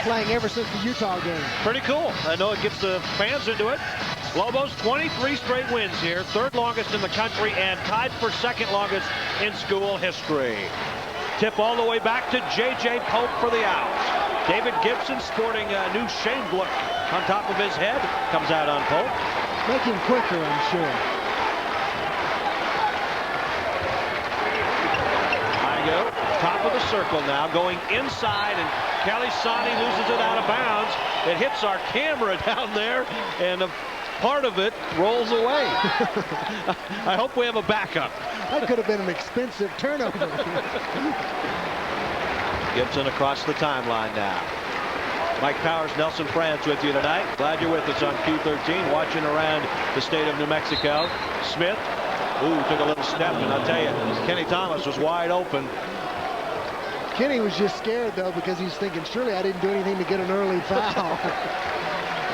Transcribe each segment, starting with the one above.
playing ever since the Utah game. Pretty cool. I know it gets the fans into it. Lobos 23 straight wins here, third longest in the country and tied for second longest in school history. Tip all the way back to J.J. Pope for the out. David Gibson sporting a new shaved look on top of his head. Comes out on Pope. Make him quicker, I'm sure. Igo, top of the circle now, going inside, and Kelly Sani loses it out of bounds. It hits our camera down there, and a part of it rolls away. I hope we have a backup. That could have been an expensive turnover. Gibson across the timeline now. Mike Powers, Nelson France with you tonight. Glad you're with us on Q13, watching around the state of New Mexico. Smith, took a little step, and I'll tell you, Kenny Thomas was wide open. Kenny was just scared, though, because he's thinking, surely I didn't do anything to get an early foul.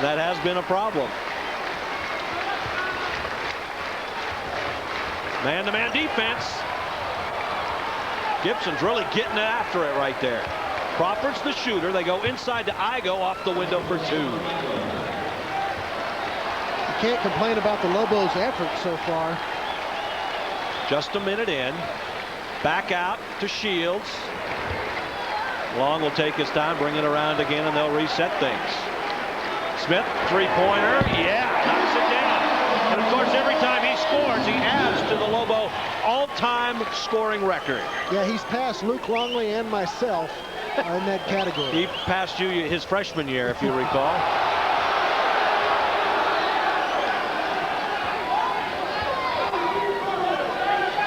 That has been a problem. Man-to-man defense. Gibson's really getting after it right there. Crawford's the shooter. They go inside to Igo, off the window for two. You can't complain about the Lobos' effort so far. Just a minute in. Back out to Shields. Long will take his time, bring it around again, and they'll reset things. Smith, three-pointer. Yeah, knocks it down. And, of course, every time he scores, he adds to the Lobo all-time scoring record. Yeah, he's passed Luke Longley and myself in that category. He passed you his freshman year, if you recall.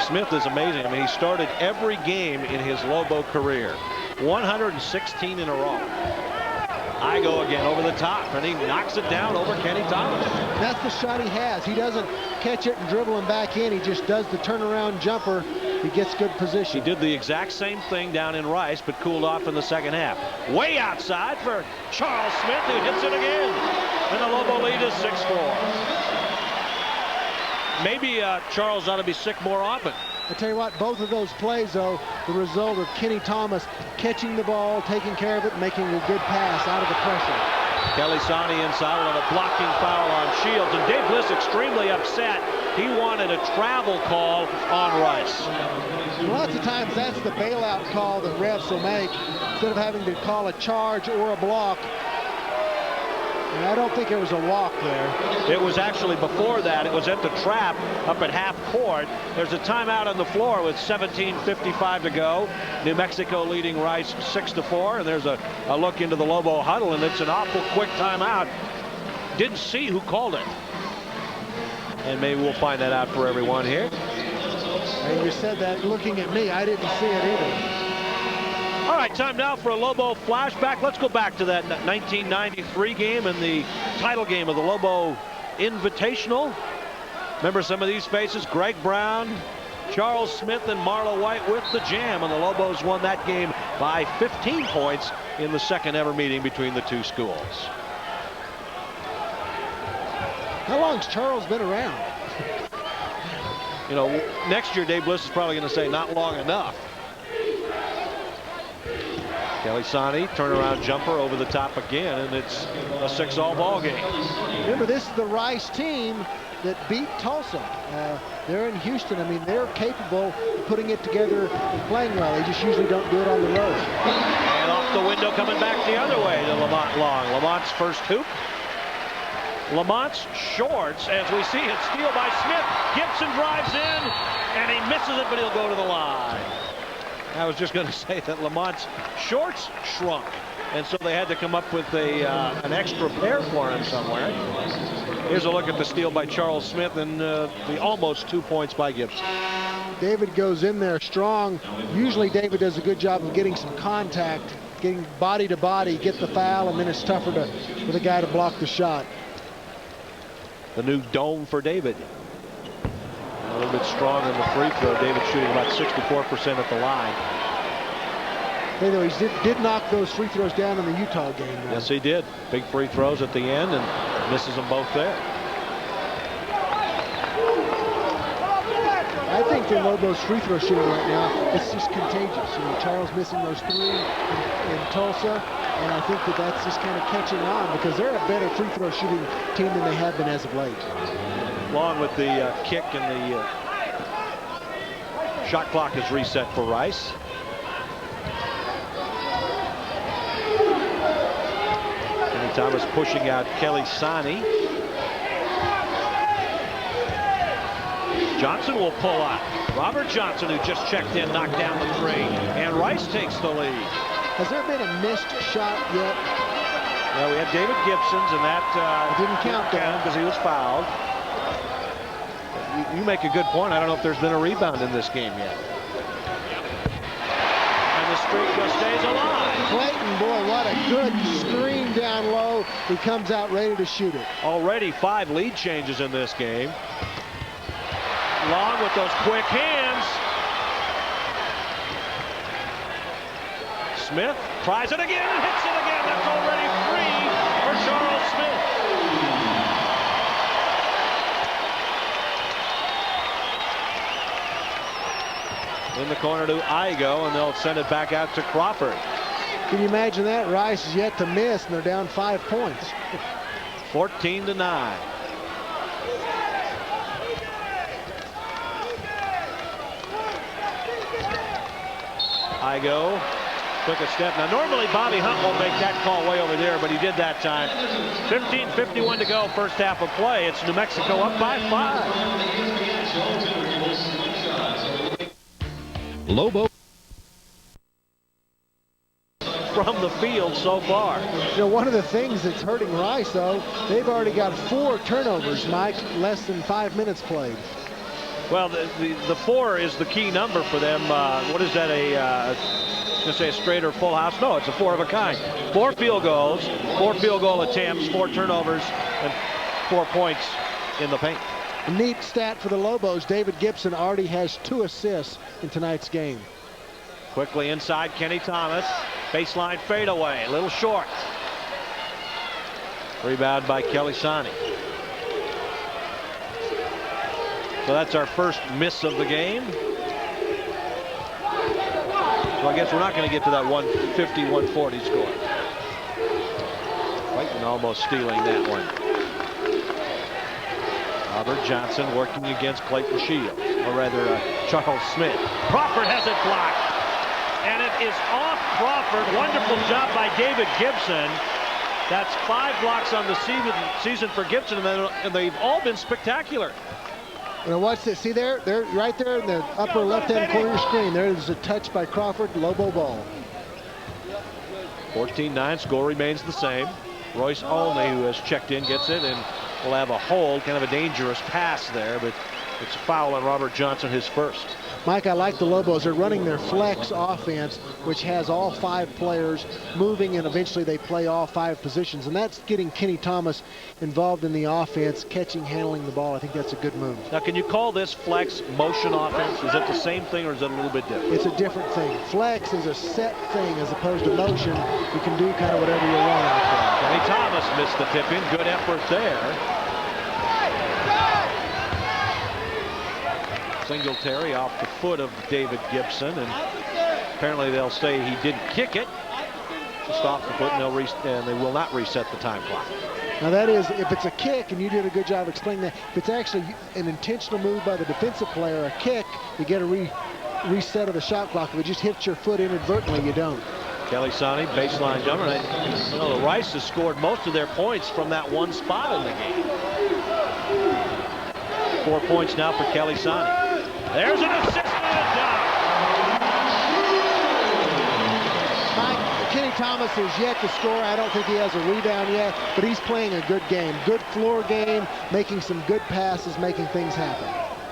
Smith is amazing. I mean, he started every game in his Lobo career. 116 in a row. Igo again over the top, and he knocks it down over Kenny Thomas. That's the shot he has. He doesn't catch it and dribble him back in. He just does the turnaround jumper. He gets good position. He did the exact same thing down in Rice, but cooled off in the second half. Way outside for Charles Smith, who hits it again. And the Lobo lead is 6-4. Maybe Charles ought to be sick more often. I tell you what, both of those plays, though, the result of Kenny Thomas catching the ball, taking care of it, making a good pass out of the pressure. Kelly Sani inside on a blocking foul on Shields, and Dave Bliss extremely upset. He wanted a travel call on Rice. Lots of times that's the bailout call that refs will make instead of having to call a charge or a block. And I don't think there was a walk there. It was actually before that. It was at the trap up at half court. There's a timeout on the floor with 17:55 to go. New Mexico leading Rice 6-4. And there's a look into the Lobo huddle, and it's an awful quick timeout. Didn't see who called it. And maybe we'll find that out for everyone here. And you said that looking at me. I didn't see it either. All right, time now for a Lobo flashback. Let's go back to that 1993 game and the title game of the Lobo Invitational. Remember some of these faces? Greg Brown, Charles Smith, and Marlo White with the jam. And the Lobos won that game by 15 points in the second ever meeting between the two schools. How long's Charles been around? You know, next year Dave Bliss is probably going to say not long enough. Kelly Sani, turnaround jumper over the top again, and it's a 6-all ball game. Remember, this is the Rice team that beat Tulsa. They're in Houston. I mean, they're capable of putting it together and playing well. They just usually don't do it on the road. And off the window, coming back the other way to Lamont Long. Lamont's first hoop. Lamont's shorts, as we see it, steal by Smith. Gibson drives in, and he misses it, but he'll go to the line. I was just going to say that Lamont's shorts shrunk, and so they had to come up with an extra pair for him somewhere. Here's a look at the steal by Charles Smith and the almost 2 points by Gibson. David goes in there strong. Usually David does a good job of getting some contact, getting body to body, get the foul, and then it's tougher for the guy to block the shot. The new dome for David. A little bit strong in the free throw. David shooting about 64% at the line. Hey, though, he did knock those free throws down in the Utah game. Though. Yes, he did. Big free throws at the end and misses them both there. I think the Lobos free throw shooting right now, it's just contagious. You know, Charles missing those three in Tulsa, And I think that that's just kind of catching on because they're a better free throw shooting team than they have been as of late. Along with the kick and the shot clock is reset for Rice. Kenny Thomas pushing out Kelly Sani. Johnson will pull out. Robert Johnson, who just checked in, knocked down the three. And Rice takes the lead. Has there been a missed shot yet? Well, we had David Gibson's, and that didn't count because he was fouled. You make a good point. I don't know if there's been a rebound in this game yet. And the streak just stays alive. Clayton, boy, what a good screen down low. He comes out ready to shoot it. Already 5 lead changes in this game. Long with those quick hands. Smith tries it again and hits it again. That's already 3 for Charles Smith. In the corner to Igo, and they'll send it back out to Crawford. Can you imagine that? Rice is yet to miss, and they're down 5 points. 14-9. Igo took a step. Now, normally Bobby Hunt won't make that call way over there, but he did that time. 15:51 to go, first half of play. It's New Mexico up by 5. Lobo from the field so far. You know, one of the things that's hurting Rice, though, they've already got 4 turnovers, Mike, less than 5 minutes played. Well, the 4 is the key number for them. What is that, a straight or full house? No, it's a 4 of a kind. 4 field goals, 4 field goal attempts, 4 turnovers, and 4 points in the paint. A neat stat for the Lobos. David Gibson already has 2 assists in tonight's game. Quickly inside, Kenny Thomas. Baseline fadeaway, a little short. Rebound by Kelly Sani. So that's our first miss of the game. So I guess we're not going to get to that 150-140 score. Clayton almost stealing that one. Robert Johnson working against Clayton Shields, or rather Charles Smith. Crawford has it blocked. And it is off Crawford. Wonderful job by David Gibson. That's 5 blocks on the season for Gibson, and they've all been spectacular. Now watch this. See there? They're right there in the upper left-hand corner of your screen. There's a touch by Crawford. Lobo ball. 14-9. Score remains the same. Royce Olney, who has checked in, gets it, and will have a hold. Kind of a dangerous pass there, but it's a foul on Robert Johnson, his first. Mike, I like the Lobos. They're running their flex offense, which has all 5 players moving, and eventually they play all 5 positions. And that's getting Kenny Thomas involved in the offense, catching, handling the ball. I think that's a good move. Now, can you call this flex motion offense? Is it the same thing, or is it a little bit different? It's a different thing. Flex is a set thing as opposed to motion. You can do kind of whatever you want out there. Kenny Thomas missed the tip in. Good effort there. Singletary off the foot of David Gibson, and apparently they'll say he didn't kick it. Just off the foot, and they will not reset the time clock. Now that is, if it's a kick, and you did a good job explaining that, if it's actually an intentional move by the defensive player, a kick, you get a reset of the shot clock. If it just hits your foot inadvertently, you don't. Kelly Sani, baseline jumper. You know, the Rice has scored most of their points from that one spot in the game. 4 points now for Kelly Sani. There's an assist and a dunk. Mike, Kenny Thomas is yet to score. I don't think he has a rebound yet, but he's playing a good game. Good floor game, making some good passes, making things happen.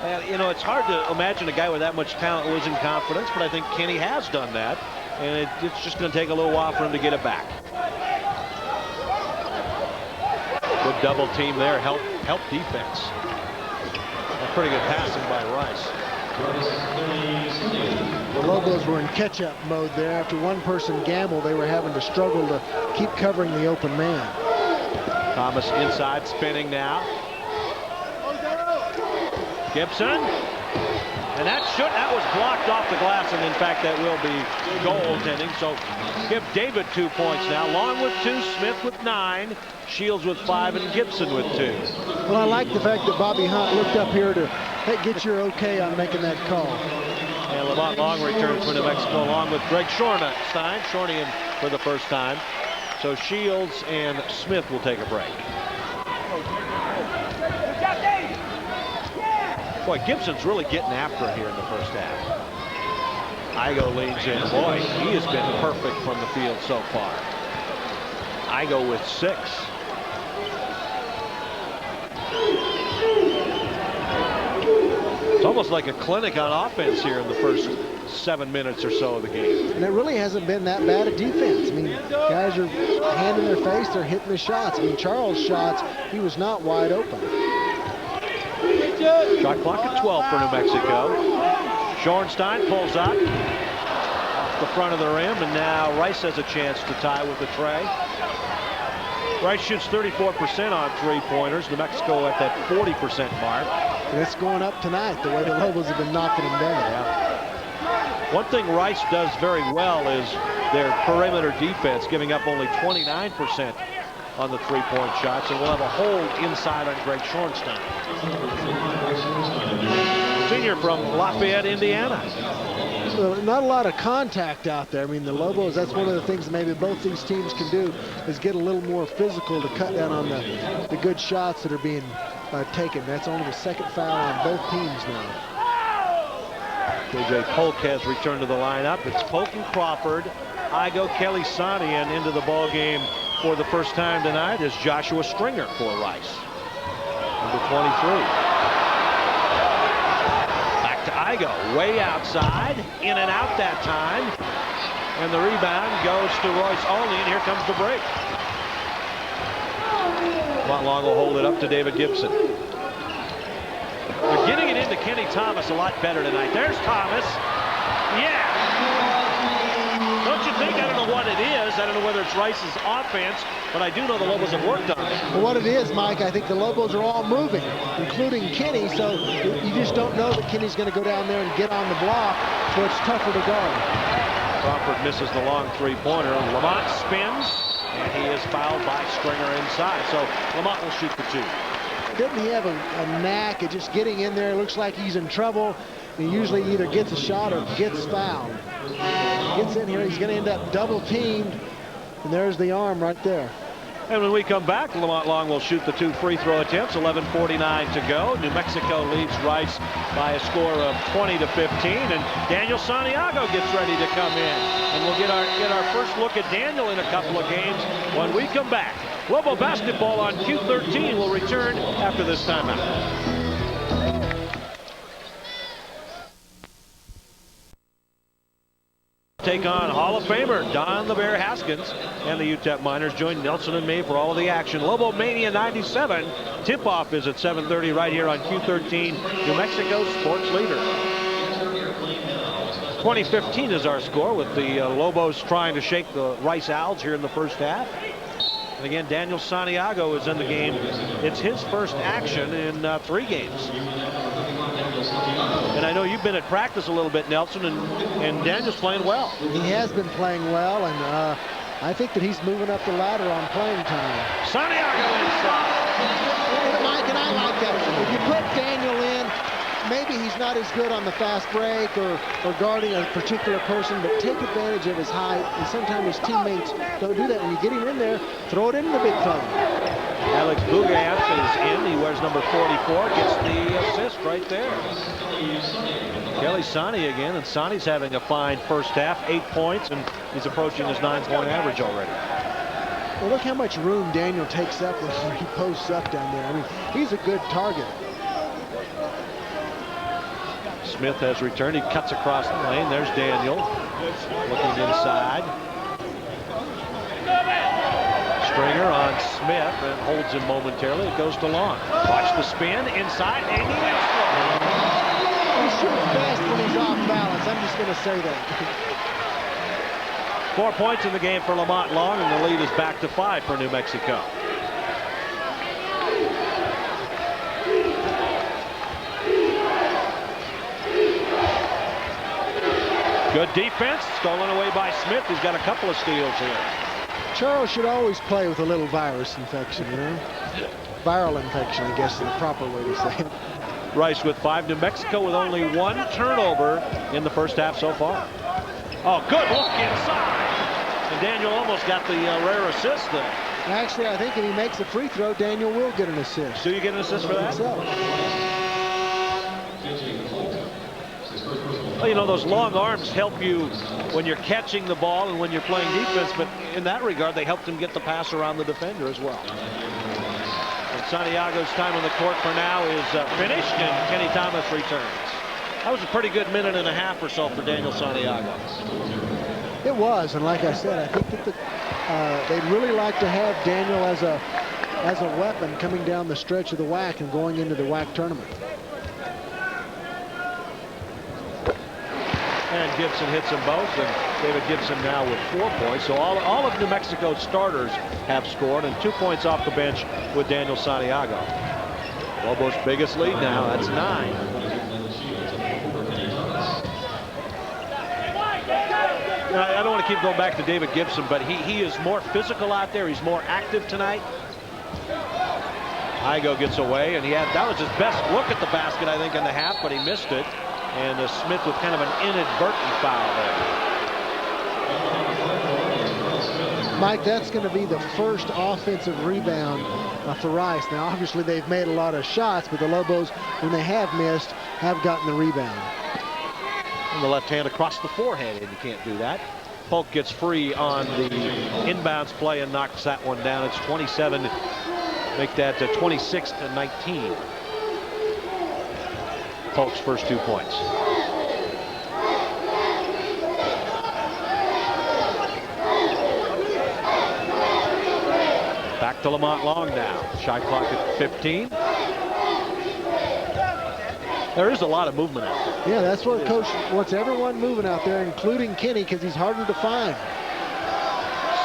And, you know, it's hard to imagine a guy with that much talent losing confidence, but I think Kenny has done that, and it's just going to take a little while for him to get it back. Good double team there, help defense. Pretty good passing by Rice. The Lobos were in catch-up mode there. After one person gambled, they were having to struggle to keep covering the open man. Thomas inside, spinning now. Gibson. And that was blocked off the glass, and in fact that will be goaltending. So give David 2 points now. Long with 2, Smith with 9, Shields with 5, and Gibson with 2. Well, I like the fact that Bobby Hunt looked up here to get your okay on making that call. And Lamont Long returns for New Mexico along with Greg Shornstein. Shorney in for the first time. So Shields and Smith will take a break. Boy, Gibson's really getting after it here in the first half. Igo leads in. Boy, he has been perfect from the field so far. Igo with 6. It's almost like a clinic on offense here in the first 7 minutes or so of the game. And it really hasn't been that bad a defense. I mean, guys are hand in their face, they're hitting the shots. I mean, Charles' shots, he was not wide open. Shot clock at 12 for New Mexico. Shornstein pulls up off the front of the rim, and now Rice has a chance to tie with the tray. Rice shoots 34% on three-pointers. New Mexico at that 40% mark. And it's going up tonight, the way the Lobos have been knocking them down. Yeah. One thing Rice does very well is their perimeter defense, giving up only 29% on the three-point shots, and we'll have a hold inside on Greg Shornstein. Senior from Lafayette, Indiana. So not a lot of contact out there. I mean, the Lobos, that's one of the things maybe both these teams can do is get a little more physical to cut down on the good shots that are being taken. That's only the second foul on both teams now. J.J. Polk has returned to the lineup. It's Polk and Crawford. Igo, Kelly Sanian into the ball game for the first time tonight is Joshua Stringer for Rice. Number 23. Back to Igo, way outside, in and out that time. And the rebound goes to Royce Olney, and here comes the break. Lamont Long will hold it up to David Gibson. They're getting it into Kenny Thomas a lot better tonight. There's Thomas. Yeah. Don't you think? I don't know what it is. I don't know whether it's Rice's offense, but I do know the Lobos have worked on it. Well, what it is, Mike, I think the Lobos are all moving, including Kenny, so you just don't know that Kenny's going to go down there and get on the block, so it's tougher to guard. Crawford misses the long three-pointer. Lamont spins, and he is fouled by Stringer inside. So Lamont will shoot the 2. Doesn't he have a knack at just getting in there? It looks like he's in trouble. He usually either gets a shot or gets fouled. Gets in here, he's going to end up double-teamed, and there's the arm right there. And when we come back, Lamont Long will shoot the 2 free throw attempts. 11:49 to go. New Mexico leads Rice by a score of 20-15, and Daniel Santiago gets ready to come in. And we'll get our first look at Daniel in a couple of games when we come back. Lobo basketball on Q13 will return after this timeout. Take on Hall of Famer Don the Bear Haskins, and the UTEP Miners join Nelson and me for all of the action. Lobo Mania 97 tip-off is at 7:30 right here on Q13, New Mexico sports leader. 20-15 is our score, with the Lobos trying to shake the Rice Owls here in the first half. And again, Daniel Santiago is in the game. It's his first action in 3 games. And I know you've been at practice a little bit, Nelson, and Daniel's playing well. He has been playing well, and I think that he's moving up the ladder on playing time. Santiago inside. Mike, and I like that. If you put Daniel in, maybe he's not as good on the fast break or guarding a particular person, but take advantage of his height, and sometimes his teammates don't do that. When you get him in there, throw it into the big fella. Alex Bugant is in. He wears number 44, gets the assist right there. Kelly Sani again, and Sani's having a fine first half, 8 points, and he's approaching his 9-point average already. Well, look how much room Daniel takes up when he posts up down there. I mean, he's a good target. Smith has returned. He cuts across the lane. There's Daniel looking inside. Stringer on Smith and holds him momentarily. It goes to Long. Watch the spin inside, and he is strong. He shoots best when he's off balance. I'm just going to say that. 4 points in the game for Lamont Long, and the lead is back to 5 for New Mexico. Good defense, stolen away by Smith. He's got a couple of steals here. Charles should always play with a little virus infection, you know? Viral infection, I guess is the proper way to say it. Rice with 5. New Mexico with only 1 turnover in the first half so far. Oh, good look inside. And Daniel almost got the rare assist there. Actually, I think if he makes a free throw, Daniel will get an assist. Do you get an assist for that? Well, you know, those long arms help you when you're catching the ball and when you're playing defense, but in that regard, they helped him get the pass around the defender as well. And Santiago's time on the court for now is finished, and Kenny Thomas returns. That was a pretty good minute and a half or so for Daniel Santiago. It was, and like I said, I think that they'd really like to have Daniel as a weapon coming down the stretch of the WAC and going into the WAC tournament. And Gibson hits them both, and David Gibson now with 4 points. So all of New Mexico's starters have scored, and 2 points off the bench with Daniel Santiago. Lobos' biggest lead now, that's 9. Now, I don't want to keep going back to David Gibson, but he is more physical out there. He's more active tonight. Igo gets away, and that was his best look at the basket, I think, in the half, but he missed it. And Smith with kind of an inadvertent foul there. Mike, that's going to be the first offensive rebound for Rice. Now, obviously, they've made a lot of shots, but the Lobos, when they have missed, have gotten the rebound. And the left hand across the forehead, and you can't do that. Polk gets free on the inbounds play and knocks that one down. It's 27. Make that 26-19. Polk's first 2 points. Back to Lamont Long now. Shot clock at 15. There is a lot of movement out there. Yeah, that's what Coach wants everyone moving out there, including Kenny, because he's harder to find.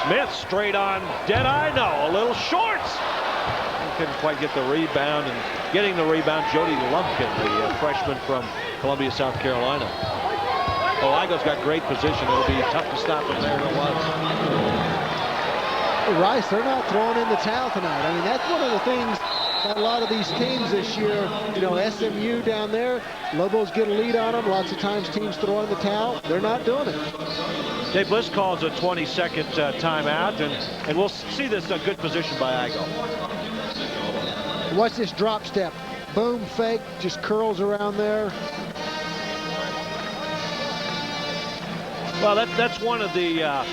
Smith straight on dead-eye. No, a little short. Couldn't quite get the rebound, and getting the rebound, Jody Lumpkin, the freshman from Columbia, South Carolina. Oh, Igo's got great position. It'll be tough to stop him there. It was. Rice, they're not throwing in the towel tonight. I mean, that's one of the things that a lot of these teams this year, you know, SMU down there, Lobos get a lead on them. Lots of times teams throw in the towel. They're not doing it. Dave Bliss calls a 20-second timeout, and we'll see this good position by Igo. Watch this drop step. Boom, fake, just curls around there. Well, that's one of the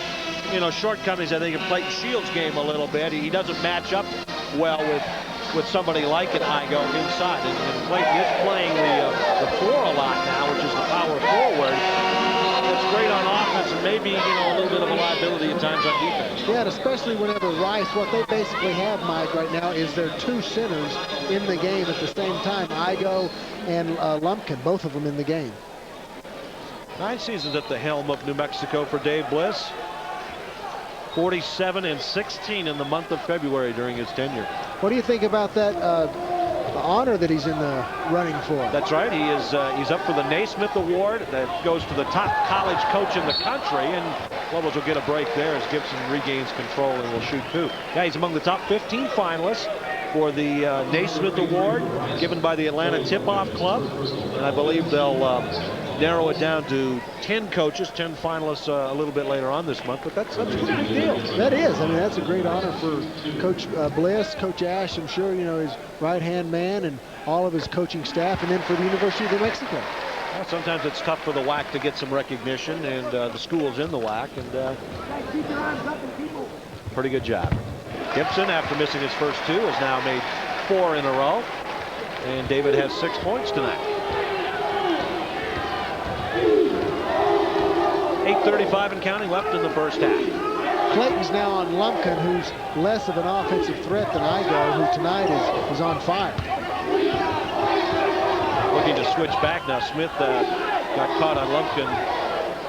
shortcomings, I think, in Clayton Shields' game a little bit. He doesn't match up well with somebody like an Igo inside. And Clayton is playing the 4 a lot now, which is the power forward. It's great on offense and maybe, a little bit of a liability at times on defense. Yeah, and especially whenever Rice, what they basically have, Mike, right now is their 2 centers in the game at the same time. Igo and Lumpkin, both of them in the game. 9 seasons at the helm of New Mexico for Dave Bliss. 47-16 in the month of February during his tenure. What do you think about that honor that he's in the running for? That's right. He's up for the Naismith Award. That goes to the top college coach in the country, and Lobos will get a break there as Gibson regains control and will shoot 2. Yeah, he's among the top 15 finalists for the Naismith Award given by the Atlanta Tip-Off Club, and I believe they'll narrow it down to 10 coaches, 10 finalists a little bit later on this month, but that's a pretty big deal. That is. I mean, that's a great honor for Coach Bliss, Coach Ash, I'm sure, his right-hand man and all of his coaching staff, and then for the University of New Mexico. Well, sometimes it's tough for the WAC to get some recognition, and the schools in the WAC, and pretty good job. Gibson, after missing his first 2, has now made 4 in a row, and David has 6 points tonight. 8:35 and counting left in the first half. Clayton's now on Lumpkin, who's less of an offensive threat than Igo, who tonight is on fire. Looking to switch back now. Smith got caught on Lumpkin,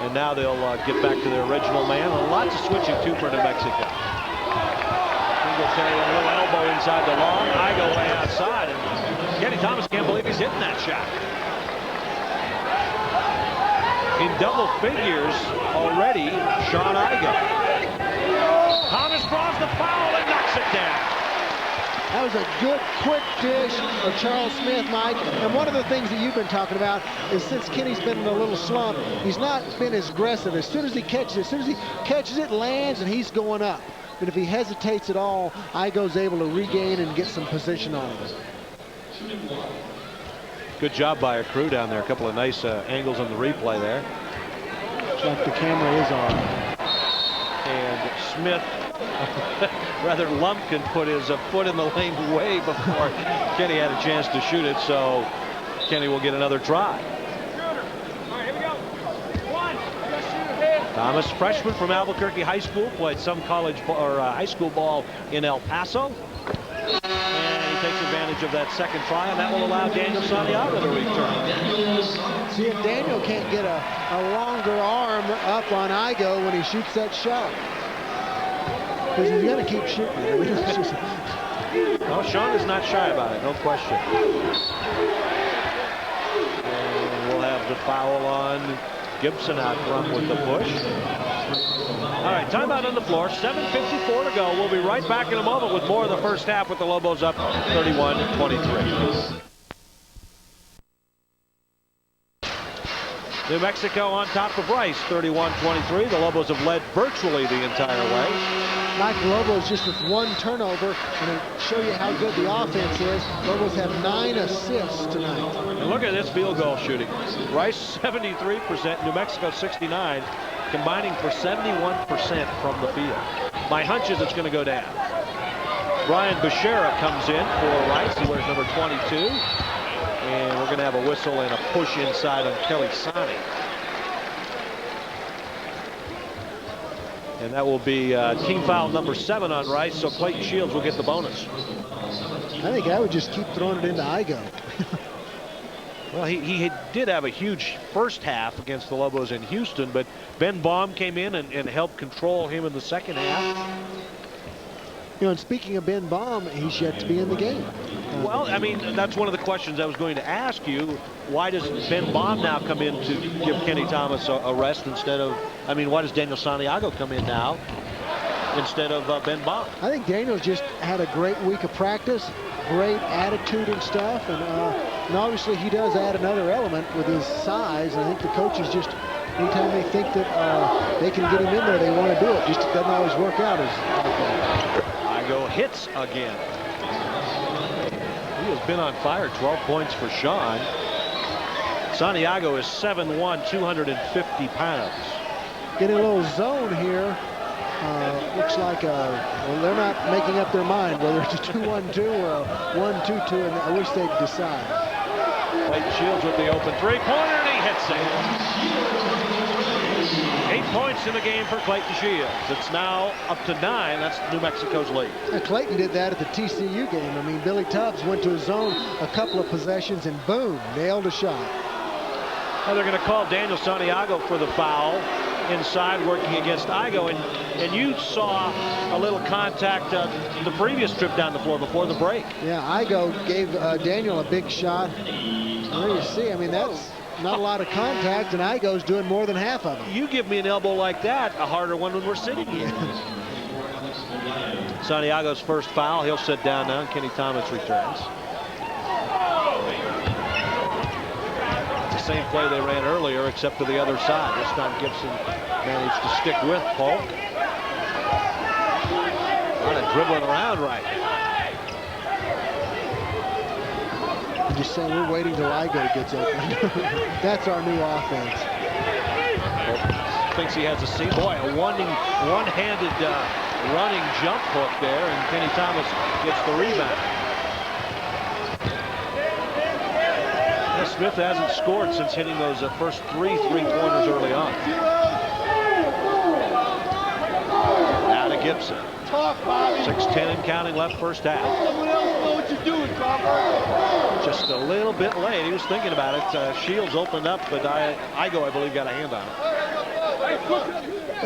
and now they'll get back to their original man. Lots of switching too for New Mexico. Singletary, a little elbow inside the long. Igo way outside, and Kenny Thomas can't believe he's hitting that shot. in double figures already, Sean Igo. Thomas draws the foul and knocks it down. That was a good, quick dish of Charles Smith, Mike. And one of the things that you've been talking about is since Kenny's been in a little slump, he's not been as aggressive. As soon as he catches it, lands, and he's going up. But if he hesitates at all, Igo's able to regain and get some position on him. Good job by our crew down there. A couple of nice angles on the replay there. Looks like the camera is on. And Smith, rather Lumpkin, put his foot in the lane way before Kenny had a chance to shoot it, so Kenny will get another try. Thomas, freshman from Albuquerque High School, played some college or high school ball in El Paso. And he takes advantage of that second try, and that will allow Daniel Santiago to return. See if Daniel can't get a longer arm up on Igo when he shoots that shot. Because he's going to keep shooting it. I mean, it's just... No, Sean is not shy about it, no question. And we'll have the foul on Gibson out front with the push. All right, timeout on the floor. 7:54 to go. We'll be right back in a moment with more of the first half with the Lobos up 31-23. New Mexico on top of Rice, 31-23. The Lobos have led virtually the entire way. Mike, the Lobos just with one turnover, and to show you how good the offense is, Lobos have 9 assists tonight. And look at this field goal shooting. Rice 73%, New Mexico 69, combining for 71% from the field. My hunch is it's going to go down. Brian Bechera comes in for Rice. He wears number 22. And we're going to have a whistle and a push inside on Kelly Sani. And that will be team foul number 7 on Rice, so Clayton Shields will get the bonus. I think I would just keep throwing it into Igo. Well, he did have a huge first half against the Lobos in Houston, but Ben Baum came in and helped control him in the second half. You know, and speaking of Ben Baum, he's yet to be in the game. Well, I mean, that's one of the questions I was going to ask you. Why does Ben Baum now come in to give Kenny Thomas a rest instead of, I mean, why does Daniel Santiago come in now instead of Ben Baum? I think Daniel's just had a great week of practice, great attitude and stuff, and obviously he does add another element with his size. And I think the coaches just, anytime they think that they can get him in there, they want to do it. Just it doesn't always work out as Igo hits again. He has been on fire. 12 points for Sean. Santiago is 7'1", 250 pounds. Getting a little zone here. Looks like well, they're not making up their mind whether it's a 2-1-2 or a 1-2-2, and I wish they'd decide. Clayton Shields with the open three-pointer, and he hits it. 8 points in the game for Clayton Shields. It's now up to 9. That's New Mexico's lead. Clayton did that at the TCU game. I mean, Billy Tubbs went to his zone a couple of possessions and boom, nailed a shot. Well, they're going to call Daniel Santiago for the foul inside, working against Igo. And you saw a little contact the previous trip down the floor before the break. Yeah, Igo gave Daniel a big shot. There you see, I mean, that's not a lot of contact, and Igo's doing more than half of it. You give me an elbow like that, a harder one when we're sitting here. Santiago's first foul. He'll sit down now, and Kenny Thomas returns. It's the same play they ran earlier, except to the other side. This time Gibson managed to stick with Polk. Kind of dribbling around right now. I'm just saying we're waiting till Igo gets open. That's our new offense. Thinks he has a seam. Boy, a one-handed running jump hook there, and Kenny Thomas gets the rebound. Well, Smith hasn't scored since hitting those first three-pointers early on. Now to Gibson. 6:10 and counting left first half. Someone else know what you're doing, Crawford. Just a little bit late. He was thinking about it. Shields opened up, but Igo, I believe, got a hand on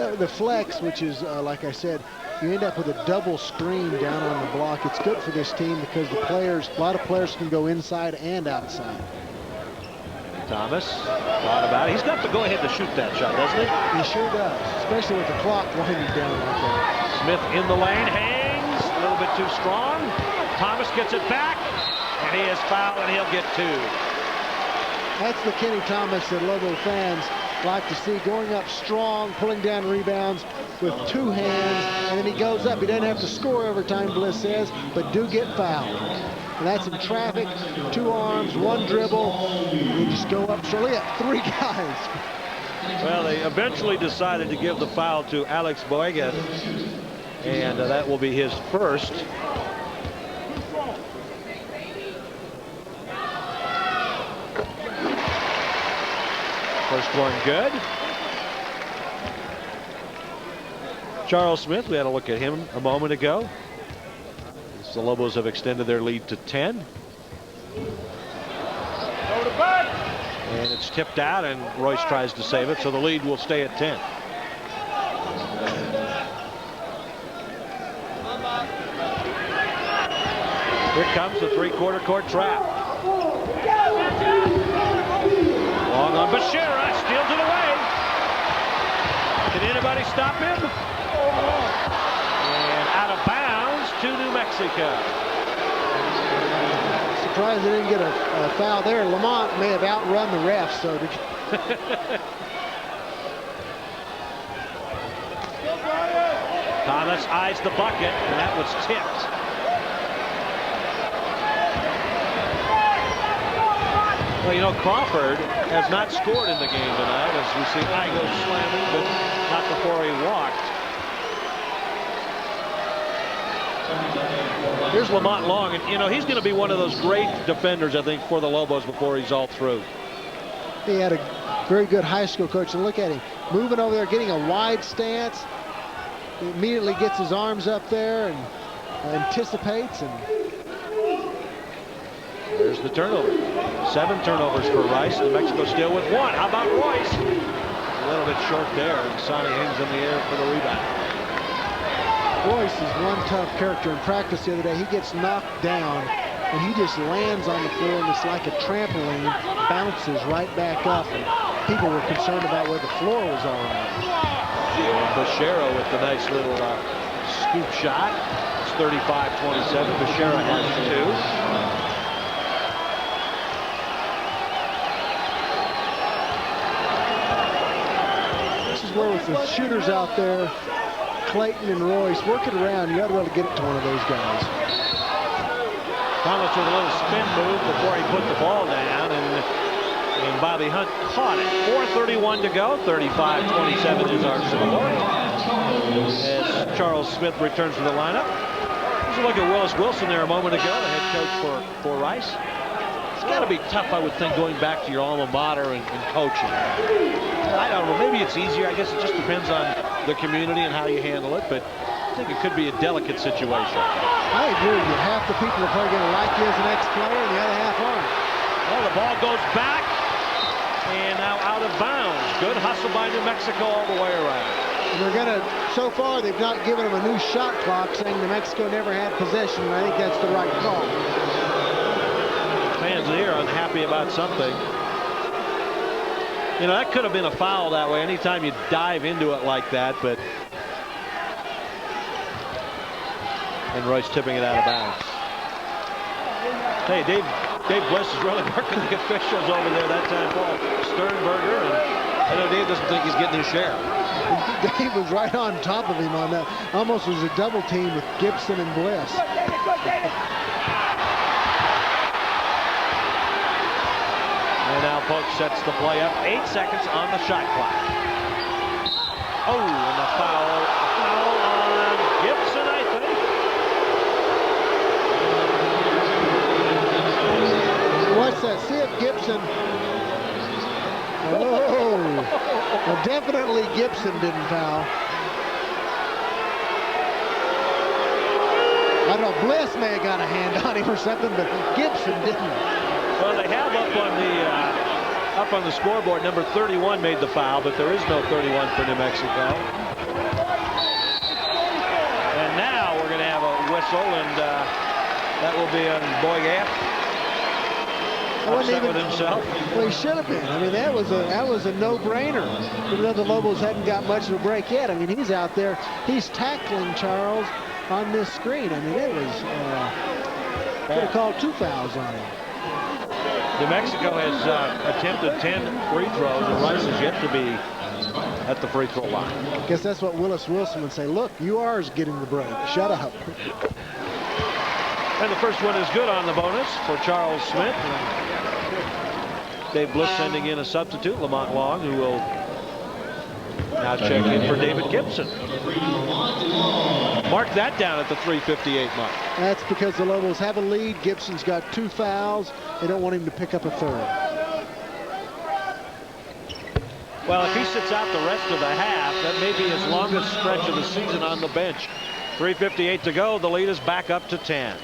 it. The flex, which is, like I said, you end up with a double screen down on the block. It's good for this team because the players, a lot of players can go inside and outside. Thomas thought about it. He's got to go ahead to shoot that shot, doesn't he? He sure does, especially with the clock winding down like that. Smith in the lane, hangs a little bit too strong. Thomas gets it back, and he is fouled, and he'll get 2. That's the Kenny Thomas that Lobo fans like to see, going up strong, pulling down rebounds with 2 hands, and then he goes up. He doesn't have to score every time, Bliss says, but do get fouled. And that's in traffic, 2 arms, 1 dribble. You just go up. So look at 3 guys. Well, they eventually decided to give the foul to Alex Boega, and that will be his first. First one good. Charles Smith, we had a look at him a moment ago. The Lobos have extended their lead to 10. And it's tipped out, and Royce tries to save it, so the lead will stay at 10. Here comes the 3/4 court trap. Long on Bashira, steals it away. Can anybody stop him? And out of bounds to New Mexico. Surprised they didn't get a foul there. Lamont may have outrun the refs, so Thomas eyes the bucket, and that was tipped. Well, you know, Crawford has not scored in the game tonight, as we see Igo slamming, but not before he walked. Here's Lamont Long, and you know, he's going to be one of those great defenders, I think, for the Lobos before he's all through. he had a very good high school coach, and look at him moving over there, getting a wide stance. He immediately gets his arms up there and anticipates. And there's the turnover. 7 turnovers for Rice. New Mexico still with 1. How about Royce? A little bit short there, and Sonny hangs in the air for the rebound. Royce is one tough character. In practice the other day, he gets knocked down, and he just lands on the floor, and it's like a trampoline, bounces right back up, and people were concerned about where the floor was all around. Bashera with the nice little scoop shot. It's 35-27. Bashera has 2. This is where with the shooters out there, Clayton and Royce, work it around. You ought to be able to get it to one of those guys. Thomas with a little spin move before he put the ball down, and Bobby Hunt caught it. 4:31 to go. 35-27 is our score. As Charles Smith returns to the lineup. Let's look at Willis Wilson there a moment ago, the head coach for Rice. It's got to be tough, I would think, going back to your alma mater and coaching. I don't know, maybe it's easier. I guess it just depends on the community and how you handle it, but I think it could be a delicate situation. I agree with you. Half the people are probably going to like you as an ex-player, and the other half aren't. Well, the ball goes back, and now out of bounds. Good hustle by New Mexico all the way around. And they're going to, so far, they've not given them a new shot clock, saying New Mexico never had possession, and I think that's the right call. Fans here are unhappy about something. You know, that could have been a foul that way anytime you dive into it like that, but. And Royce tipping it out of bounds. Hey, Dave Bliss is really working the officials over there that time. Paul Sternberger, and I know Dave doesn't think he's getting his share. Dave was right on top of him on that. Almost was a double team with Gibson and Bliss. And now Polk sets the play up. 8 seconds on the shot clock. Oh, and the foul on Gibson, I think. What's that? See if Gibson. Oh, well, definitely Gibson didn't foul. I don't know, Bliss may have got a hand on him or something, but Gibson didn't. Well, they have up on the scoreboard, number 31 made the foul, but there is no 31 for New Mexico. And now we're going to have a whistle, and that will be on Boygat. Upset with himself? Well, he should have been. I mean, that was a no-brainer. Even though the Lobos hadn't got much of a break yet. I mean, he's out there. He's tackling Charles on this screen. I mean, it was could have called 2 fouls on him. New Mexico has attempted 10 free throws, and Rice is yet to be at the free throw line. I guess that's what Willis Wilson would say. Look, you are getting the break. Shut up. And the first one is good on the bonus for Charles Smith. Dave Bliss sending in a substitute, Lamont Long, who will now check in for David Gibson. Mark that down at the 3:58 mark. That's because the Lobos have a lead. Gibson's got 2 fouls. They don't want him to pick up a third. Well, if he sits out the rest of the half, that may be his longest stretch of the season on the bench. 3:58 to go. The lead is back up to 10.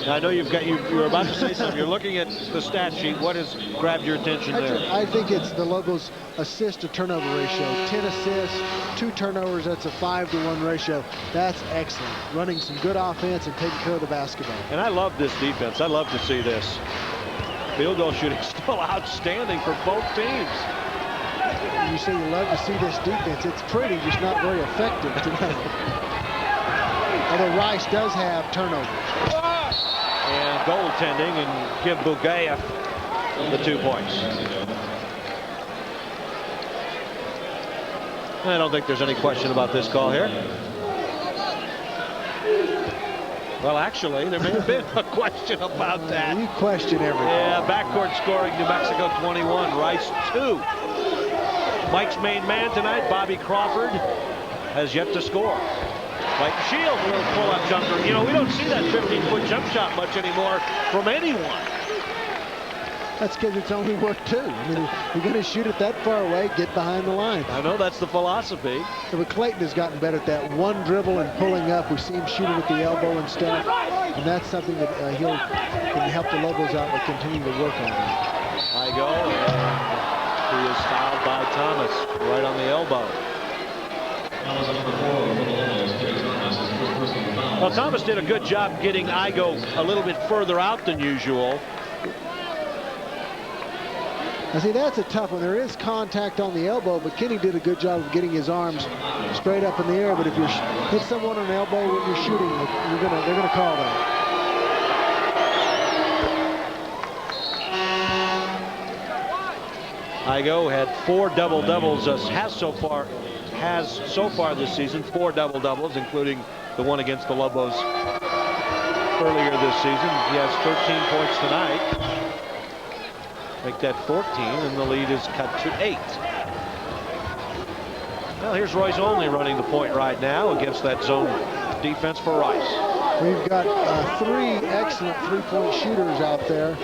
I know you were about to say something. You're looking at the stat sheet. What has grabbed your attention there? I think it's the Lobos assist to turnover ratio. 10 assists, 2 turnovers. That's a 5-to-1 ratio. That's excellent. Running some good offense and taking care of the basketball. And I love this defense. I love to see this. Field goal shooting still outstanding for both teams. You say you love to see this defense. It's pretty, just not very effective tonight. Although Rice does have turnovers. And goaltending, and give Bugayev the 2 points. I don't think there's any question about this call here. Well, actually, there may have been a question about that. You question everything. Yeah, backcourt scoring, New Mexico 21, Rice 2. Mike's main man tonight, Bobby Crawford, has yet to score. Mike Shields, a little pull-up jumper. You know, we don't see that 15-foot jump shot much anymore from anyone. That's because it's only worth 2. I mean, you're going to shoot it that far away, get behind the line. I know that's the philosophy. Yeah, but Clayton has gotten better at that one dribble and pulling up. We see him shooting with the elbow and stuff. And that's something that can help the Lobos out by continuing to work on it. I go, and he is fouled by Thomas right on the elbow. Well, Thomas did a good job getting Igo a little bit further out than usual. Now see, that's a tough one. There is contact on the elbow, but Kenny did a good job of getting his arms straight up in the air. But if you hit someone on the elbow when you're shooting, they're gonna call that. Igo had 4 double-doubles, has so far this season, 4 double-doubles, including the one against the Lobos earlier this season. He has 13 points tonight. Make that 14, and the lead is cut to 8. Well, here's Royce Only running the point right now against that zone defense for Rice. We've got 3 excellent 3-point shooters out there.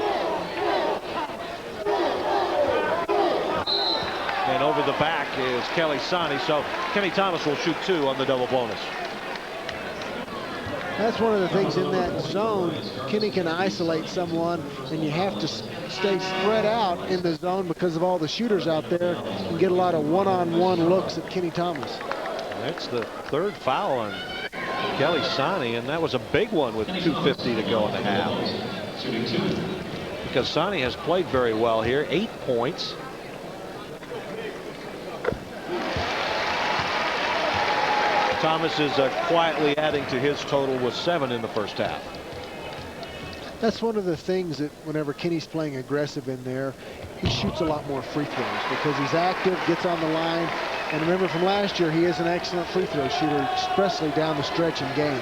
And over the back is Kelly Sani, so Kenny Thomas will shoot 2 on the double bonus. That's one of the things in that zone. Kenny can isolate someone, and you have to stay spread out in the zone because of all the shooters out there and get a lot of one-on-one looks at Kenny Thomas. That's the 3rd foul on Kelly Sani, and that was a big one with 2:50 to go in the half. Because Sani has played very well here, 8 points. Thomas is quietly adding to his total with 7 in the first half. That's one of the things that whenever Kenny's playing aggressive in there, he shoots a lot more free throws because he's active, gets on the line. And remember from last year, he is an excellent free throw shooter, especially down the stretch in games.